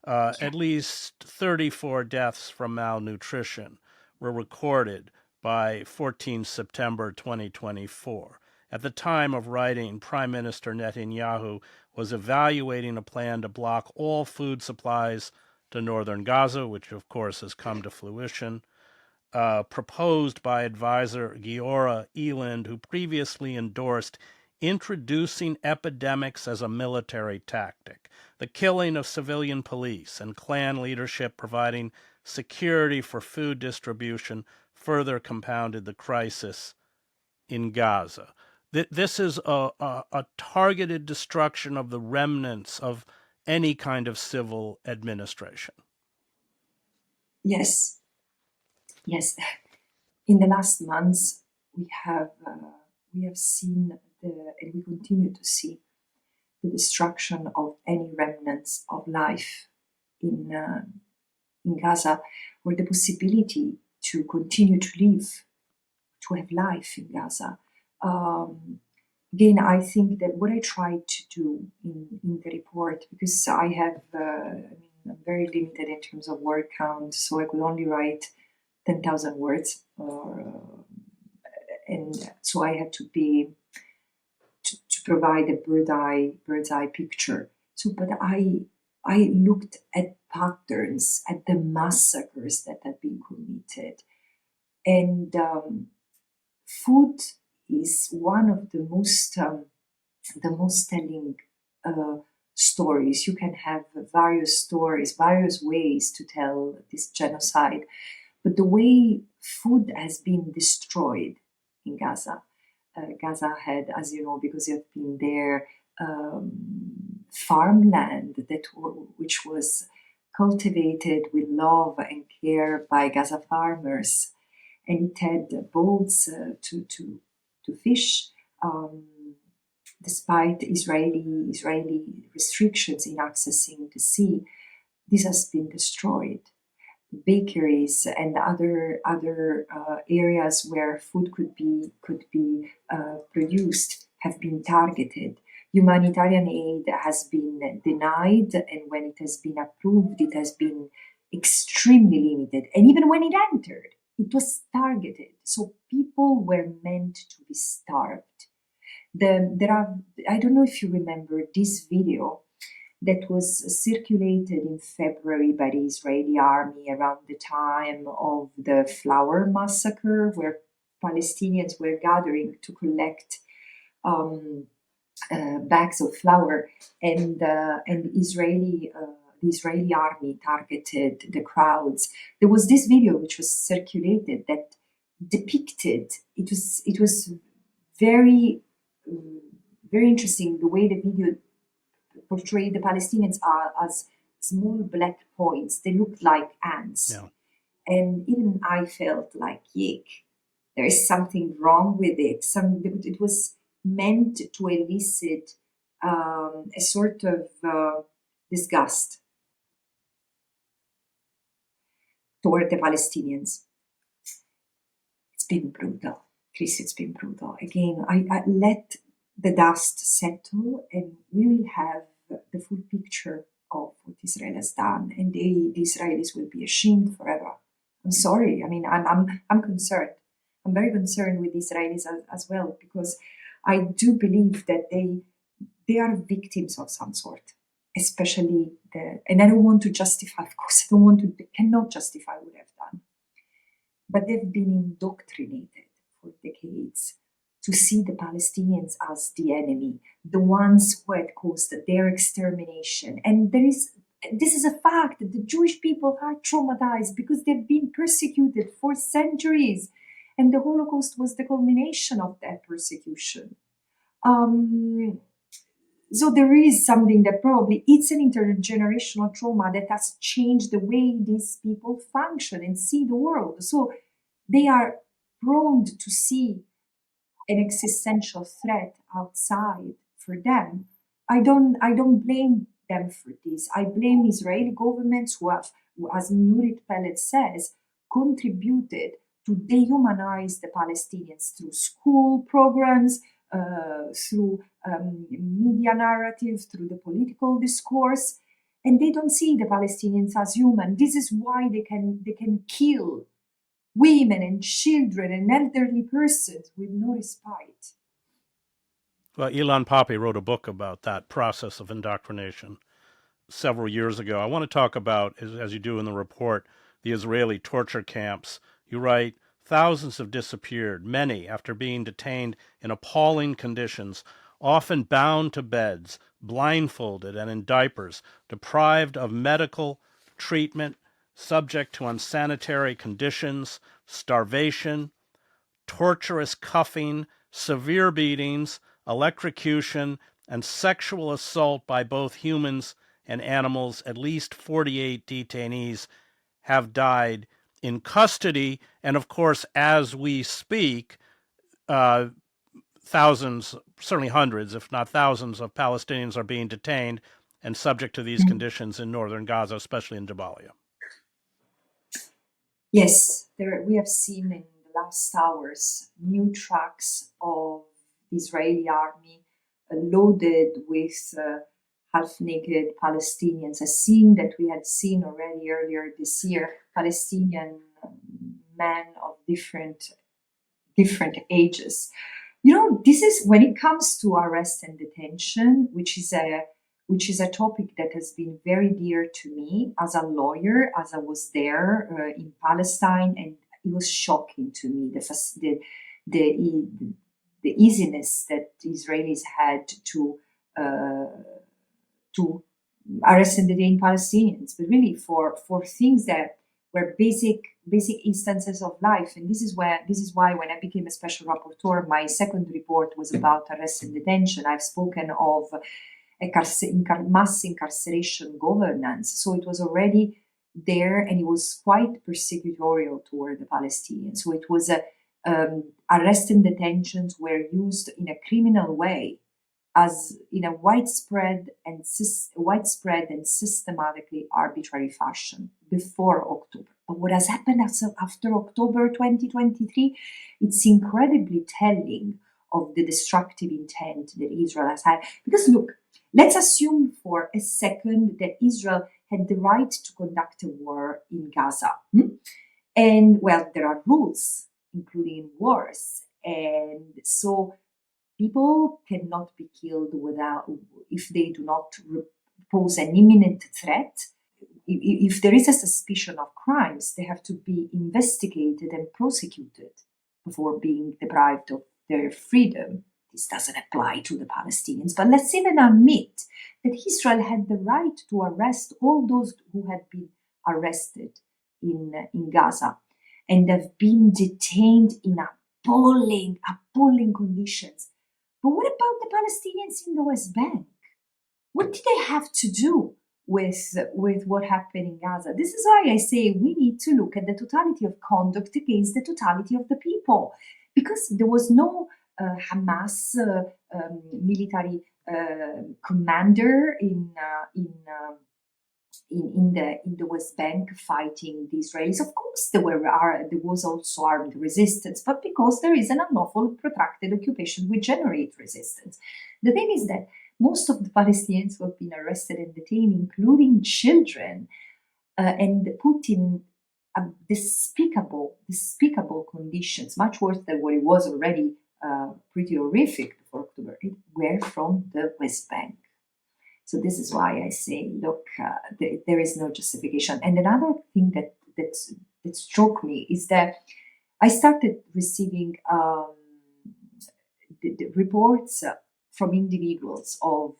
At least 34 deaths from malnutrition were recorded by 14 September 2024. At the time of writing, Prime Minister Netanyahu was evaluating a plan to block all food supplies to northern Gaza, which of course has come to fruition, proposed by advisor Giora Eland, who previously endorsed introducing epidemics as a military tactic, the killing of civilian police and clan leadership providing security for food distribution further compounded the crisis in Gaza. This is a targeted destruction of the remnants of any kind of civil administration. Yes. Yes. In the last months, we have seen and we continue to see the destruction of any remnants of life in Gaza, or the possibility to continue to live, to have life in Gaza. Again, I think that what I tried to do in the report, because I have, I'm very limited in terms of word count, so I could only write 10,000 words, and so I had to provide a bird's eye picture. So, but I looked at patterns, at the massacres that have been committed, and food is one of the most telling stories. You can have various stories, various ways to tell this genocide, but the way food has been destroyed in Gaza. Gaza had, as you know, because you've been there, farmland which was cultivated with love and care by Gaza farmers, and it had boats to fish, despite Israeli restrictions in accessing the sea. This has been destroyed. Bakeries and other areas where food could be produced have been targeted. Humanitarian aid has been denied, and when it has been approved, it has been extremely limited. And even when it entered, it was targeted. So people were meant to be starved. I don't know if you remember this video that was circulated in February by the Israeli army around the time of the flour massacre, where Palestinians were gathering to collect bags of flour, and the Israeli army targeted the crowds. There was this video which was circulated that depicted. It was very interesting the way the video portrayed the Palestinians as small black points. They looked like ants. Yeah. And even I felt like, yuck, there is something wrong with it. It was meant to elicit a sort of disgust toward the Palestinians. It's been brutal. Chris, it's been brutal. Again, I let the dust settle, and we will have the full picture of what Israel has done, and the Israelis will be ashamed forever. I'm sorry. I mean, I'm concerned. I'm very concerned with the Israelis as well, because I do believe that they are victims of some sort, especially and I don't want to justify. Of course, I cannot justify what I've done. but they've been indoctrinated for decades to see the Palestinians as the enemy, the ones who had caused their extermination. And this is a fact. The Jewish people are traumatized because they've been persecuted for centuries. And the Holocaust was the culmination of that persecution. So there is something that probably it's an intergenerational trauma that has changed the way these people function and see the world. So they are prone to see an existential threat outside for them. I don't blame them for this. I blame Israeli governments who have, as Nurit Pellet says, contributed to dehumanize the Palestinians through school programs, through media narrative, through the political discourse, and they don't see the Palestinians as human. This is why they can kill women and children and elderly persons with no respite. Well, Ilan Pappé wrote a book about that process of indoctrination several years ago. I want to talk about, as you do in the report, the Israeli torture camps. You write, thousands have disappeared, many after being detained in appalling conditions, often bound to beds, blindfolded and in diapers, deprived of medical treatment, subject to unsanitary conditions, starvation, torturous cuffing, severe beatings, electrocution, and sexual assault by both humans and animals. At least 48 detainees have died in custody, and of course, as we speak, thousands, certainly hundreds, if not thousands, of Palestinians are being detained and subject to these conditions in northern Gaza, especially in Jabalia. Yes, we have seen in the last hours new trucks of the Israeli army loaded with half-naked Palestinians, a scene that we had seen already earlier this year. Palestinian men of different ages. This is when it comes to arrest and detention, which is a topic that has been very dear to me as a lawyer, as I was there in Palestine, and it was shocking to me the easiness that the Israelis had to arrest and detain Palestinians, but really for things that were basic instances of life. And this is why when I became a special rapporteur, my second report was about arrest and detention. I've spoken of mass incarceration governance. So it was already there, and it was quite persecutorial toward the Palestinians. So it was arrest and detentions were used in a criminal way, as in a widespread and systematically arbitrary fashion before October. But what has happened after October 2023, it's incredibly telling of the destructive intent that Israel has had. Because look, let's assume for a second that Israel had the right to conduct a war in Gaza. And well, there are rules, including wars. And so people cannot be killed if they do not pose an imminent threat. If there is a suspicion of crimes, they have to be investigated and prosecuted before being deprived of their freedom. This doesn't apply to the Palestinians, but let's even admit that Israel had the right to arrest all those who had been arrested in Gaza and have been detained in appalling conditions. But what about the Palestinians in the West Bank? What did they have to do with what happened in Gaza? This is why I say we need to look at the totality of conduct against the totality of the people, because there was no Hamas military commander in the West Bank fighting the Israelis. Of course, there was also armed resistance, but because there is an unlawful, protracted occupation, we generate resistance. The thing is that most of the Palestinians who have been arrested and detained, including children, and put in despicable conditions, much worse than what it was already pretty horrific before October 8, were from the West Bank. So this is why I say, look, there is no justification. And another thing that struck me is that I started receiving the reports from individuals of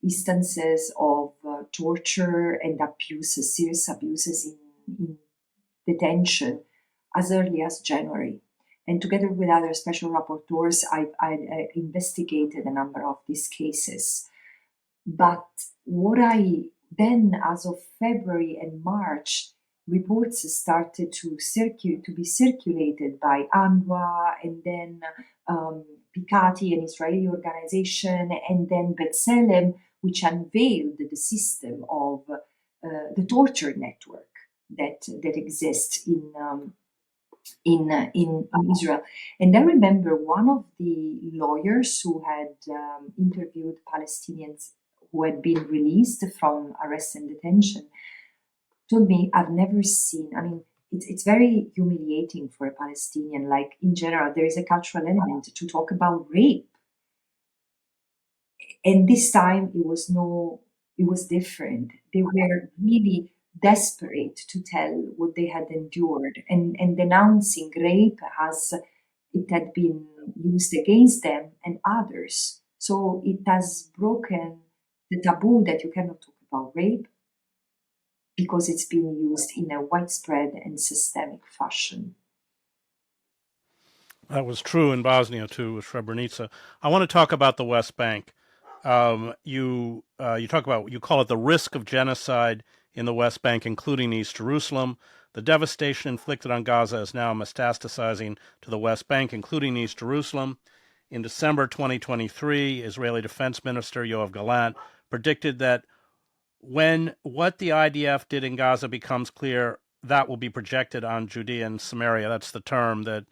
instances of torture and abuses, serious abuses in detention as early as January. And together with other special rapporteurs, I investigated a number of these cases. But what I then, as of February and March, reports started to be circulated by UNRWA and then Pikati, an Israeli organization, and then B'Tselem, which unveiled the system of the torture network that exists in Israel. And I remember one of the lawyers who had interviewed Palestinians who had been released from arrest and detention told me, I've never seen, I mean, it's very humiliating for a Palestinian. Like in general, there is a cultural element to talk about rape. And this time it was different. They were really desperate to tell what they had endured and denouncing rape as it had been used against them and others. So it has broken the taboo that you cannot talk about rape because it's being used in a widespread and systemic fashion. That was true in Bosnia too, with Srebrenica. I want to talk about the West Bank. You talk about, you call it the risk of genocide in the West Bank, including East Jerusalem. The devastation inflicted on Gaza is now metastasizing to the West Bank, including East Jerusalem. In December 2023, Israeli Defense Minister Yoav Gallant predicted that when what the IDF did in Gaza becomes clear, that will be projected on Judea and Samaria. That's the term that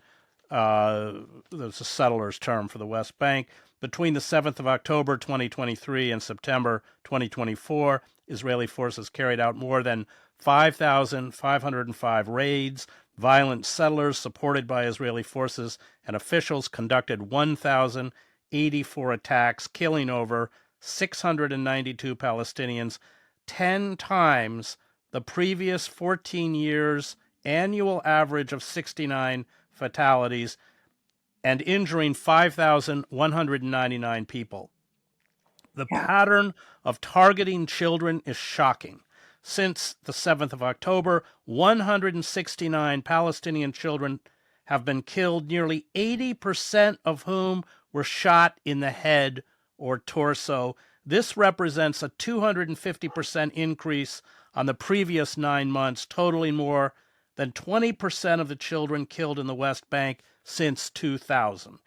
that's a settler's term for the West Bank. Between the 7th of October 2023 and September 2024, Israeli forces carried out more than 5,505 raids. Violent settlers supported by Israeli forces and officials conducted 1,084 attacks, killing over 692 Palestinians, 10 times the previous 14 years' annual average of 69 fatalities, and injuring 5,199 people. The pattern of targeting children is shocking. Since the 7th of October, 169 Palestinian children have been killed, nearly 80% of whom were shot in the head or torso. This represents a 250% increase on the previous 9 months, totaling more than 20% of the children killed in the West Bank since 2000.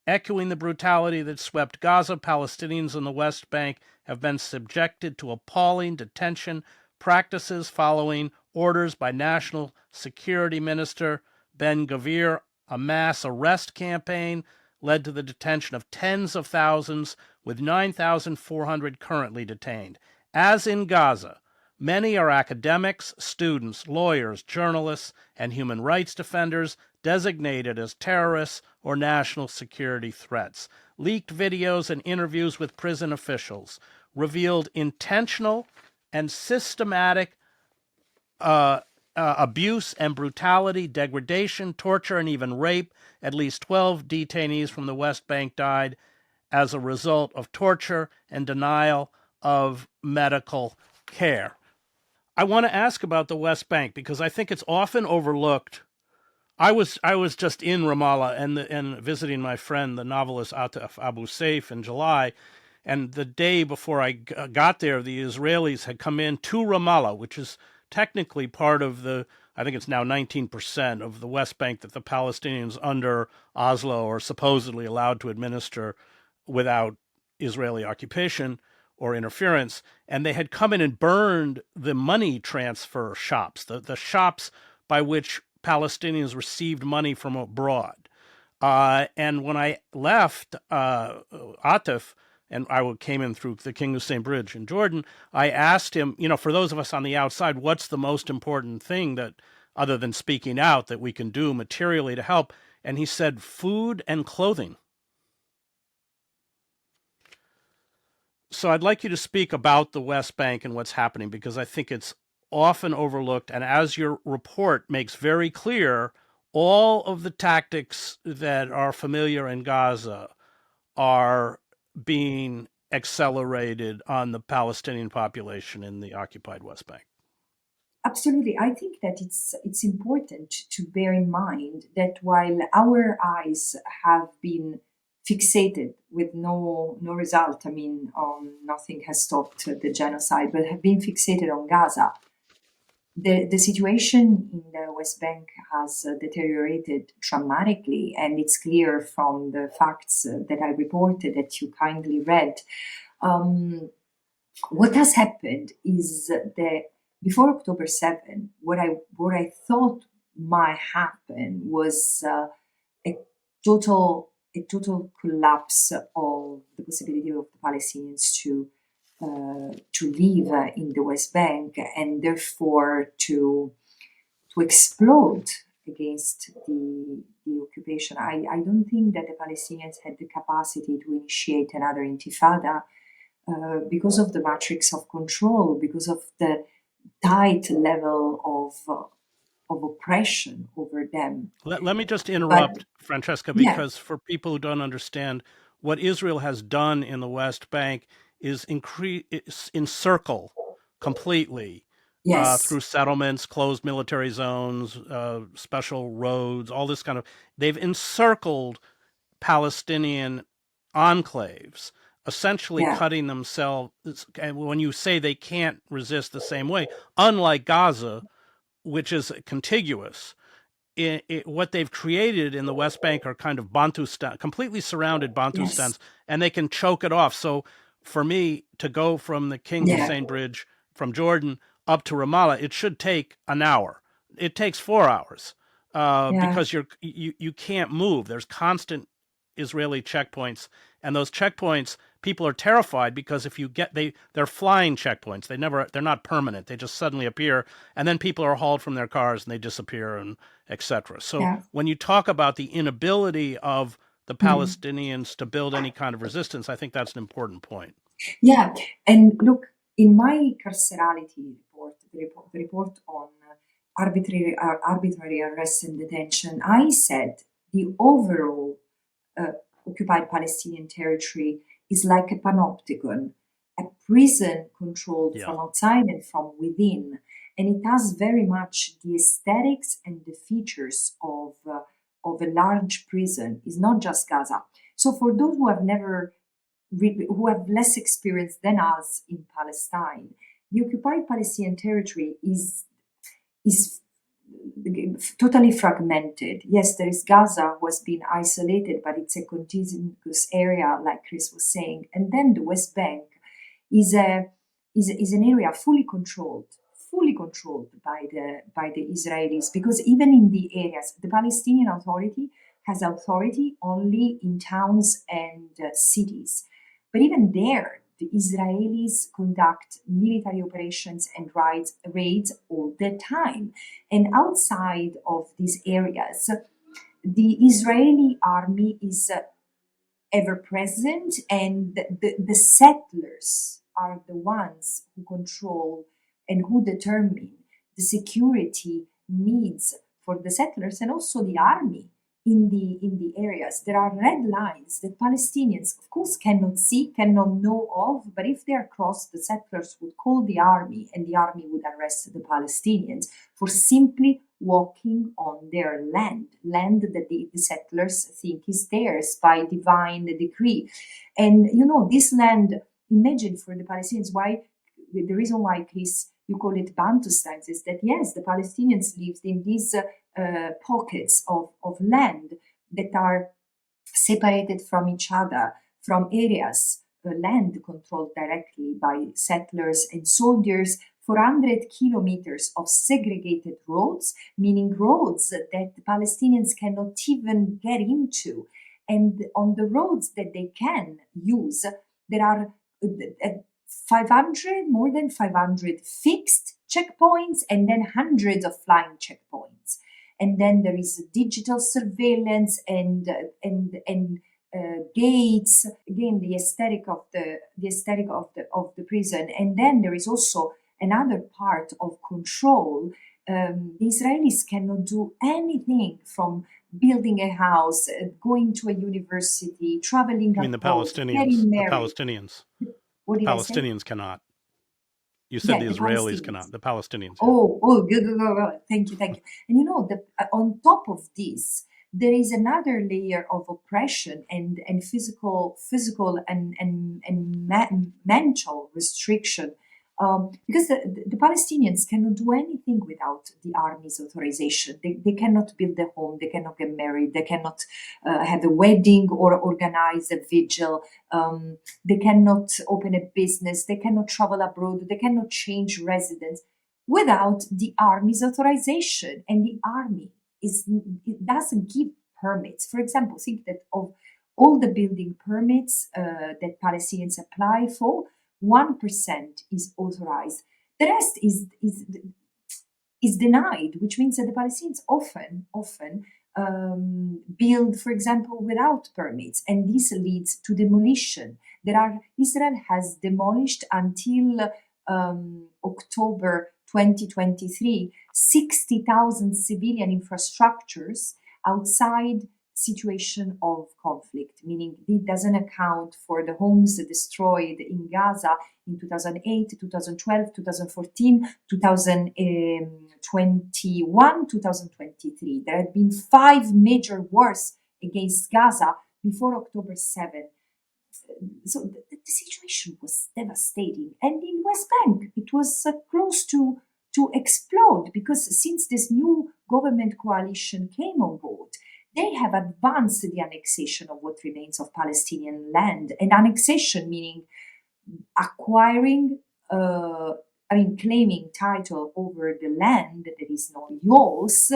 Echoing the brutality that swept Gaza, Palestinians in the West Bank have been subjected to appalling detention practices following orders by National Security Minister Ben-Gvir. A mass arrest campaign led to the detention of tens of thousands, with 9,400 currently detained. As in Gaza, many are academics, students, lawyers, journalists, and human rights defenders designated as terrorists or national security threats. Leaked videos and interviews with prison officials revealed intentional and systematic abuse and brutality, degradation, torture, and even rape. At least 12 detainees from the West Bank died as a result of torture and denial of medical care. I want to ask about the West Bank because I think it's often overlooked. I was just in Ramallah and visiting my friend, the novelist Atef Abu Saif, in July, and the day before I got there, the Israelis had come in to Ramallah, which is technically part of the, I think it's now 19% of the West Bank that the Palestinians under Oslo are supposedly allowed to administer without Israeli occupation or interference. And they had come in and burned the money transfer shops, the shops by which Palestinians received money from abroad. And when I left, Atef, and I came in through the King Hussein Bridge in Jordan, I asked him, for those of us on the outside, what's the most important thing that, other than speaking out, that we can do materially to help? And he said, food and clothing. So I'd like you to speak about the West Bank and what's happening, because I think it's often overlooked. And as your report makes very clear, all of the tactics that are familiar in Gaza are being accelerated on the Palestinian population in the occupied West Bank. Absolutely. I think that it's important to bear in mind that while our eyes have been fixated with no result, I mean, nothing has stopped the genocide, but have been fixated on Gaza, the situation in the West Bank has deteriorated dramatically, and it's clear from the facts that I reported that you kindly read. What has happened is that before October 7, what I thought might happen was a total collapse of the possibility of the Palestinians to live in the West Bank, and therefore to explode against the occupation. I don't think that the Palestinians had the capacity to initiate another intifada because of the matrix of control, because of the tight level of oppression over them. Let me just But interrupt, Francesca, yeah, because for people who don't understand, what Israel has done in the West Bank is encircle completely yes, through settlements, closed military zones, special roads, all this kind of. They've encircled Palestinian enclaves, essentially yeah, cutting themselves. And when you say they can't resist the same way, unlike Gaza, which is contiguous, what they've created in the West Bank are kind of Bantustan, completely surrounded yes, Bantustans, and they can choke it off. So for me to go from the King yeah, Hussein Bridge from Jordan up to Ramallah, it should take an hour. It takes 4 hours yeah, because you can't move. There's constant Israeli checkpoints, and those checkpoints, people are terrified because if you get they're flying checkpoints. They're not permanent. They just suddenly appear, and then people are hauled from their cars and they disappear, and etc. So yeah. when you talk about the inability of the Mm. Palestinians to build any kind of resistance, I think that's an important point. Yeah, and look, in my carcerality report, the report on arbitrary arrest and detention, I said the overall uh, occupied Palestinian territory is like a panopticon, a prison controlled Yeah. from outside and from within. And it has very much the aesthetics and the features of a large prison. It's not just Gaza. So for those who have never who have less experience than us in Palestine, the occupied Palestinian territory is totally fragmented. Yes, there is Gaza who has been isolated, but it's a contiguous area, like Chris was saying. And then the West Bank is is an area fully controlled by the Israelis. Because even in the areas, the Palestinian Authority has authority only in towns and cities. But even there, the Israelis conduct military operations and raids all the time. And outside of these areas, the Israeli army is ever present, and the settlers are the ones who control and who determine the security needs for the settlers and also the army in the areas. There are red lines that Palestinians, of course, cannot see, cannot know of, but if they are crossed, the settlers would call the army, and the army would arrest the Palestinians for simply walking on their land that the settlers think is theirs by divine decree. And you know, this land, imagine for the Palestinians, why the reason why, Chris, you call it Bantustans is that yes, the Palestinians lived in these pockets of land that are separated from each other, from areas, land controlled directly by settlers and soldiers, 400 kilometers of segregated roads, meaning roads that the Palestinians cannot even get into. And on the roads that they can use, there are 500, more than 500 fixed checkpoints, and then hundreds of flying checkpoints. And then there is digital surveillance and gates. Again, the aesthetic of the prison. And then there is also another part of control The Israelis cannot do anything from building a house, going to a university, traveling I mean, the abroad, Palestinians. getting The married. Palestinians. What The did I say? Palestinians cannot. You said Yeah, the the Israelis Palestinians. cannot. The Palestinians, yeah. Oh, good, good, good, good. Thank you, thank you. And on top of this, there is another layer of oppression and physical and mental restriction. Because the Palestinians cannot do anything without the army's authorization. They cannot build a home, they cannot get married, they cannot have a wedding or organize a vigil. They cannot open a business, they cannot travel abroad, they cannot change residence without the army's authorization. And the army it doesn't give permits. For example, think that of all the building permits that Palestinians apply for, 1% is authorized. The rest is denied, which means that the Palestinians often build, for example, without permits, and this leads to demolition. Israel has demolished until October 2023 60,000 civilian infrastructures outside situation of conflict, meaning it doesn't account for the homes destroyed in Gaza in 2008, 2012, 2014, 2021, 2023. There had been 5 major wars against Gaza before October 7. So the situation was devastating. And in West Bank, it was close to explode, because since this new government coalition came on board, they have advanced the annexation of what remains of Palestinian land. And annexation meaning acquiring, claiming title over the land that is not yours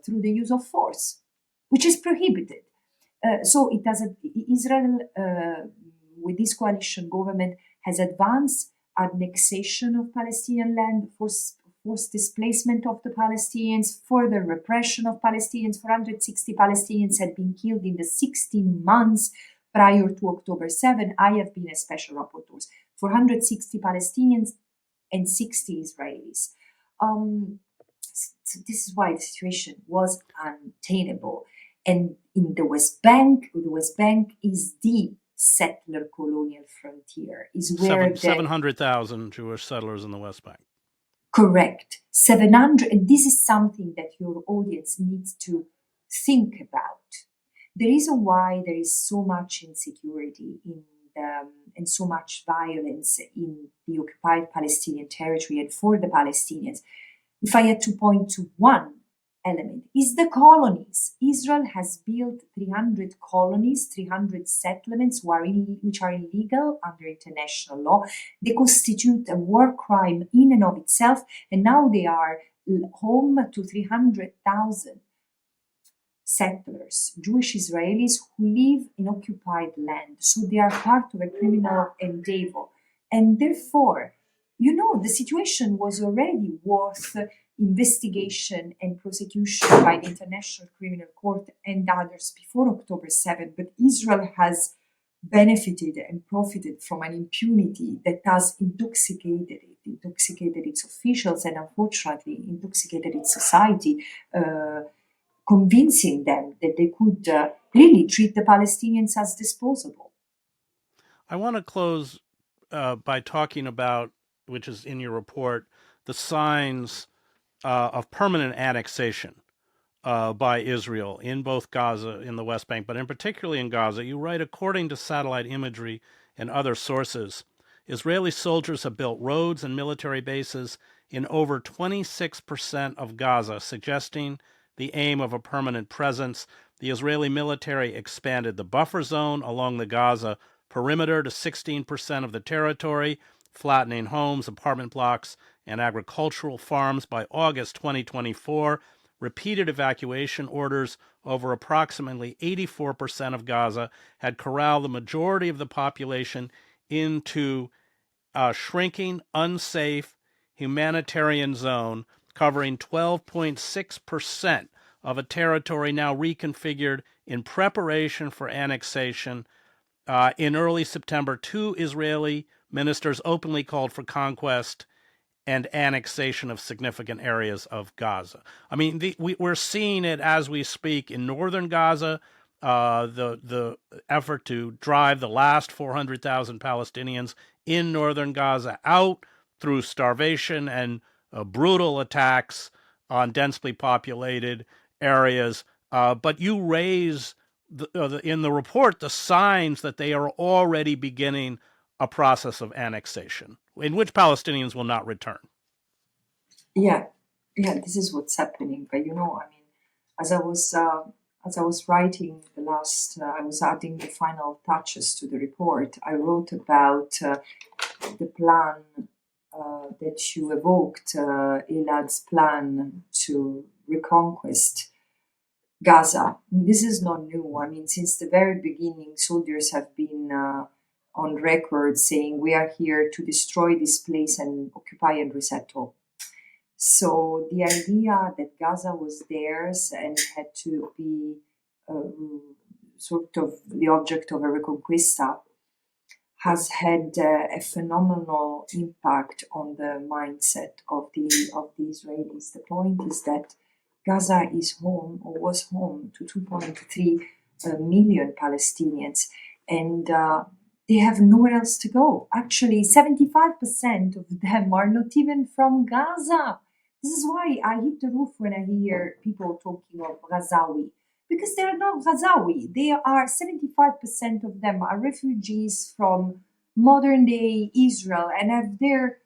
through the use of force, which is prohibited. So it doesn't. Israel, with this coalition government, has advanced annexation of Palestinian land, forced displacement of the Palestinians, further repression of Palestinians. 460 Palestinians had been killed in the 16 months prior to October 7. I have been a special rapporteur. 460 Palestinians and 60 Israelis. So this is why the situation was untenable. And in the West Bank is the settler colonial frontier, is where 700,000 Jewish settlers in the West Bank. Correct. 700, and this is something that your audience needs to think about. The reason why there is so much insecurity and so much violence in the occupied Palestinian territory and for the Palestinians, if I had to point to one element, is the colonies. Israel has built 300 colonies, 300 settlements which are illegal under international law. They constitute a war crime in and of itself, and now they are home to 300,000 settlers, Jewish Israelis who live in occupied land. So they are part of a criminal endeavor. And therefore, the situation was already worth investigation and prosecution by the International Criminal Court and others before October 7. But Israel has benefited and profited from an impunity that has intoxicated its officials, and unfortunately intoxicated its society, convincing them that they could really treat the Palestinians as disposable. I want to close by talking about, which is in your report, the signs of permanent annexation by Israel in both Gaza, in the West Bank, but in particularly in Gaza. You write, according to satellite imagery and other sources, Israeli soldiers have built roads and military bases in over 26% of Gaza, suggesting the aim of a permanent presence. The Israeli military expanded the buffer zone along the Gaza perimeter to 16% of the territory, flattening homes, apartment blocks, and agricultural farms. By August 2024, repeated evacuation orders over approximately 84% of Gaza had corralled the majority of the population into a shrinking, unsafe humanitarian zone covering 12.6% of a territory now reconfigured in preparation for annexation. In early September, 2 Israeli ministers openly called for conquest and annexation of significant areas of Gaza. I mean, we're seeing it as we speak in northern Gaza. The effort to drive the last 400,000 Palestinians in northern Gaza out through starvation and brutal attacks on densely populated areas. But you raise in the report the signs that they are already beginning a process of annexation in which Palestinians will not return. Yeah, yeah, this is what's happening. But I mean, as I was writing the last, I was adding the final touches to the report. I wrote about the plan that you evoked, Elad's plan to reconquest Gaza. This is not new. I mean, since the very beginning, soldiers have been on record saying we are here to destroy this place and occupy and resettle. So the idea that Gaza was theirs and had to be sort of the object of a reconquista has had a phenomenal impact on the mindset of the Israelis. The point is that Gaza is home or was home to 2.3 million Palestinians, and they have nowhere else to go. Actually, 75% of them are not even from Gaza. This is why I hit the roof when I hear people talking of Ghazawi, because they are not Ghazawi. They are 75% of them are refugees from modern day Israel and have their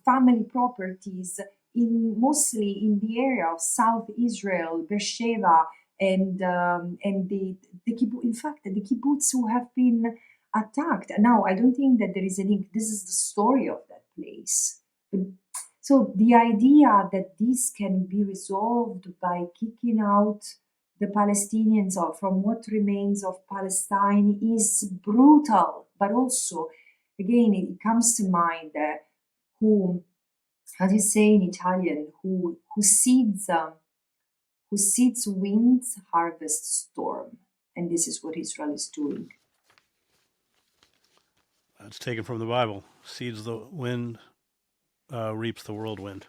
family properties mostly in the area of South Israel, Beersheba, and the kibbutz. In fact, the kibbutz who have been attacked. Now, I don't think that there is a link. This is the story of that place. So the idea that this can be resolved by kicking out the Palestinians or from what remains of Palestine is brutal. But also, again, it comes to mind who, how do you say in Italian, who seeds winds harvest storm. And this is what Israel is doing. That's taken from the Bible. Seeds the wind, reaps the whirlwind.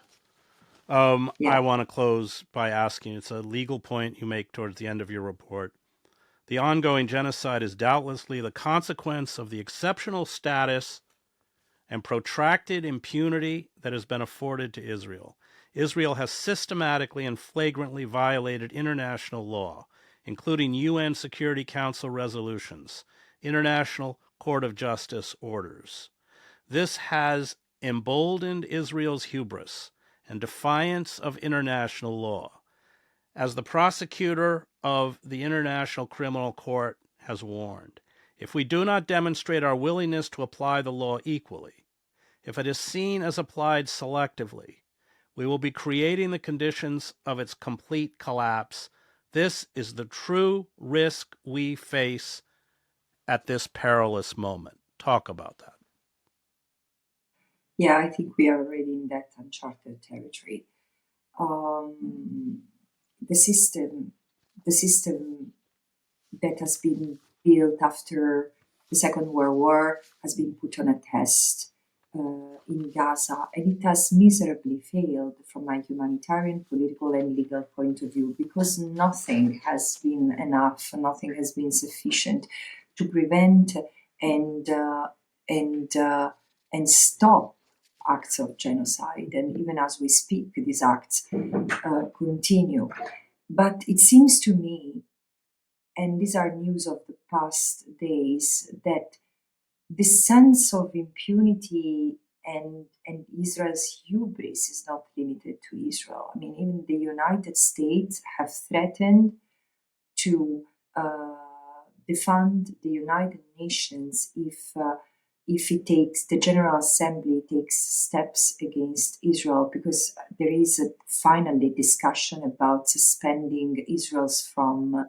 Yeah. I want to close by asking, it's a legal point you make towards the end of your report. The ongoing genocide is doubtlessly the consequence of the exceptional status and protracted impunity that has been afforded to Israel. Israel has systematically and flagrantly violated international law, including UN Security Council resolutions, International Court of Justice orders. This has emboldened Israel's hubris and defiance of international law. As the prosecutor of the International Criminal Court has warned, if we do not demonstrate our willingness to apply the law equally, if it is seen as applied selectively, we will be creating the conditions of its complete collapse. This is the true risk we face at this perilous moment. Talk about that. Yeah, I think we are already in that uncharted territory. The system that has been built after the Second World War has been put on a test in Gaza, and it has miserably failed from a humanitarian, political, and legal point of view, because nothing has been enough, nothing has been sufficient to prevent and stop acts of genocide. And even as we speak, these acts continue. But it seems to me, and these are news of the past days, that the sense of impunity and Israel's hubris is not limited to Israel. I mean, even the United States have threatened to defund the United Nations if the General Assembly takes steps against Israel, because there is finally discussion about suspending Israel's from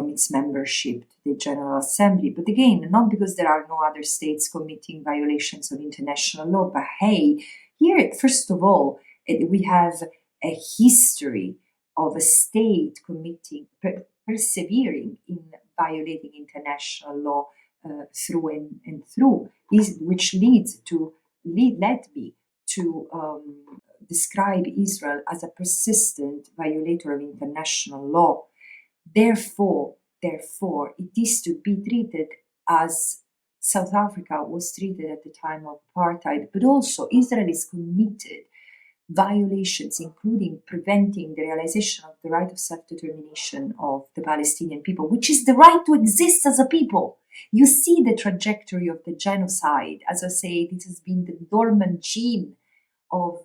its membership to the General Assembly. But again, not because there are no other states committing violations of international law, but hey, here, first of all, we have a history of a state persevering in violating international law through and through, which led me to describe Israel as a persistent violator of international law. Therefore, it is to be treated as South Africa was treated at the time of apartheid, but also Israel is committed violations, including preventing the realization of the right of self-determination of the Palestinian people, which is the right to exist as a people. You see the trajectory of the genocide. As I say, this has been the dormant gene of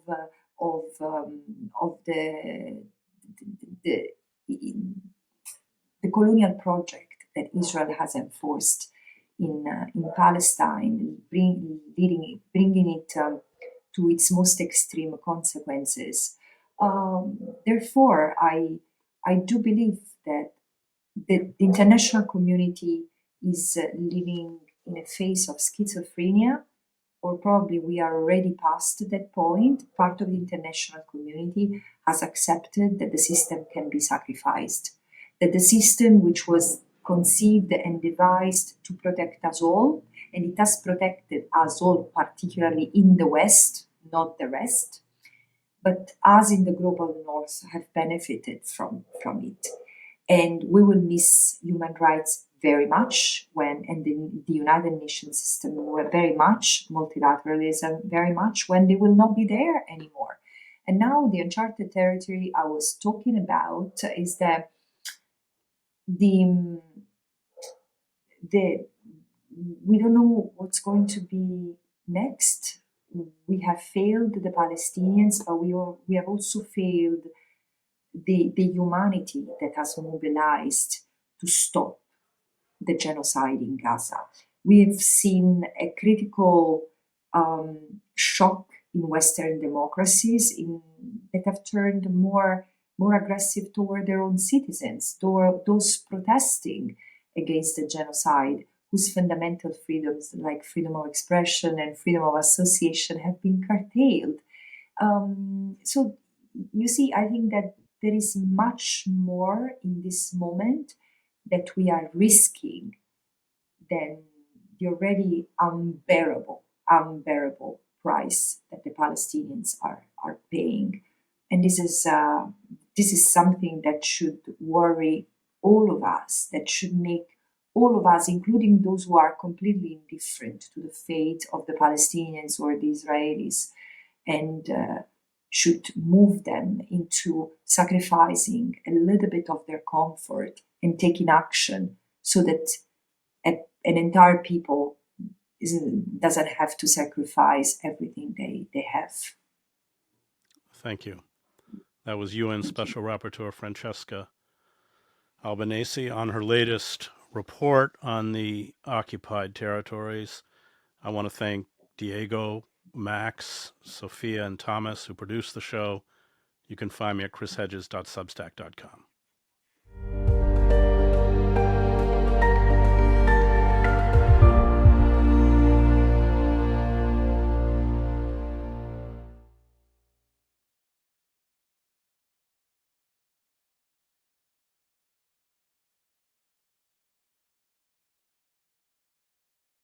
the colonial project that Israel has enforced in Palestine, bringing it to its most extreme consequences. Therefore, I do believe that the international community is living in a phase of schizophrenia, or probably we are already past that point. Part of the international community has accepted that the system can be sacrificed, that the system which was conceived and devised to protect us all, and it has protected us all, particularly in the West, not the rest, but us in the global North have benefited from it. And we will miss human rights very much and the United Nations system very much, multilateralism very much, when they will not be there anymore. And now the uncharted territory I was talking about is that we don't know what's going to be next. We have failed the Palestinians, but we have also failed the humanity that has mobilized to stop the genocide in Gaza. We have seen a critical shock in Western democracies that have turned more aggressive toward their own citizens, toward those protesting against the genocide, whose fundamental freedoms like freedom of expression and freedom of association have been curtailed. So you see, I think that there is much more in this moment that we are risking than the already unbearable price that the Palestinians are paying. And this is something that should worry all of us, that should make all of us, including those who are completely indifferent to the fate of the Palestinians or the Israelis, and should move them into sacrificing a little bit of their comfort and taking action so that an entire people doesn't have to sacrifice everything they have. Thank you. That was UN Special Rapporteur Francesca Albanese on her latest report on the occupied territories. I want to thank Diego, Max, Sophia, and Thomas who produced the show. You can find me at chrishedges.substack.com.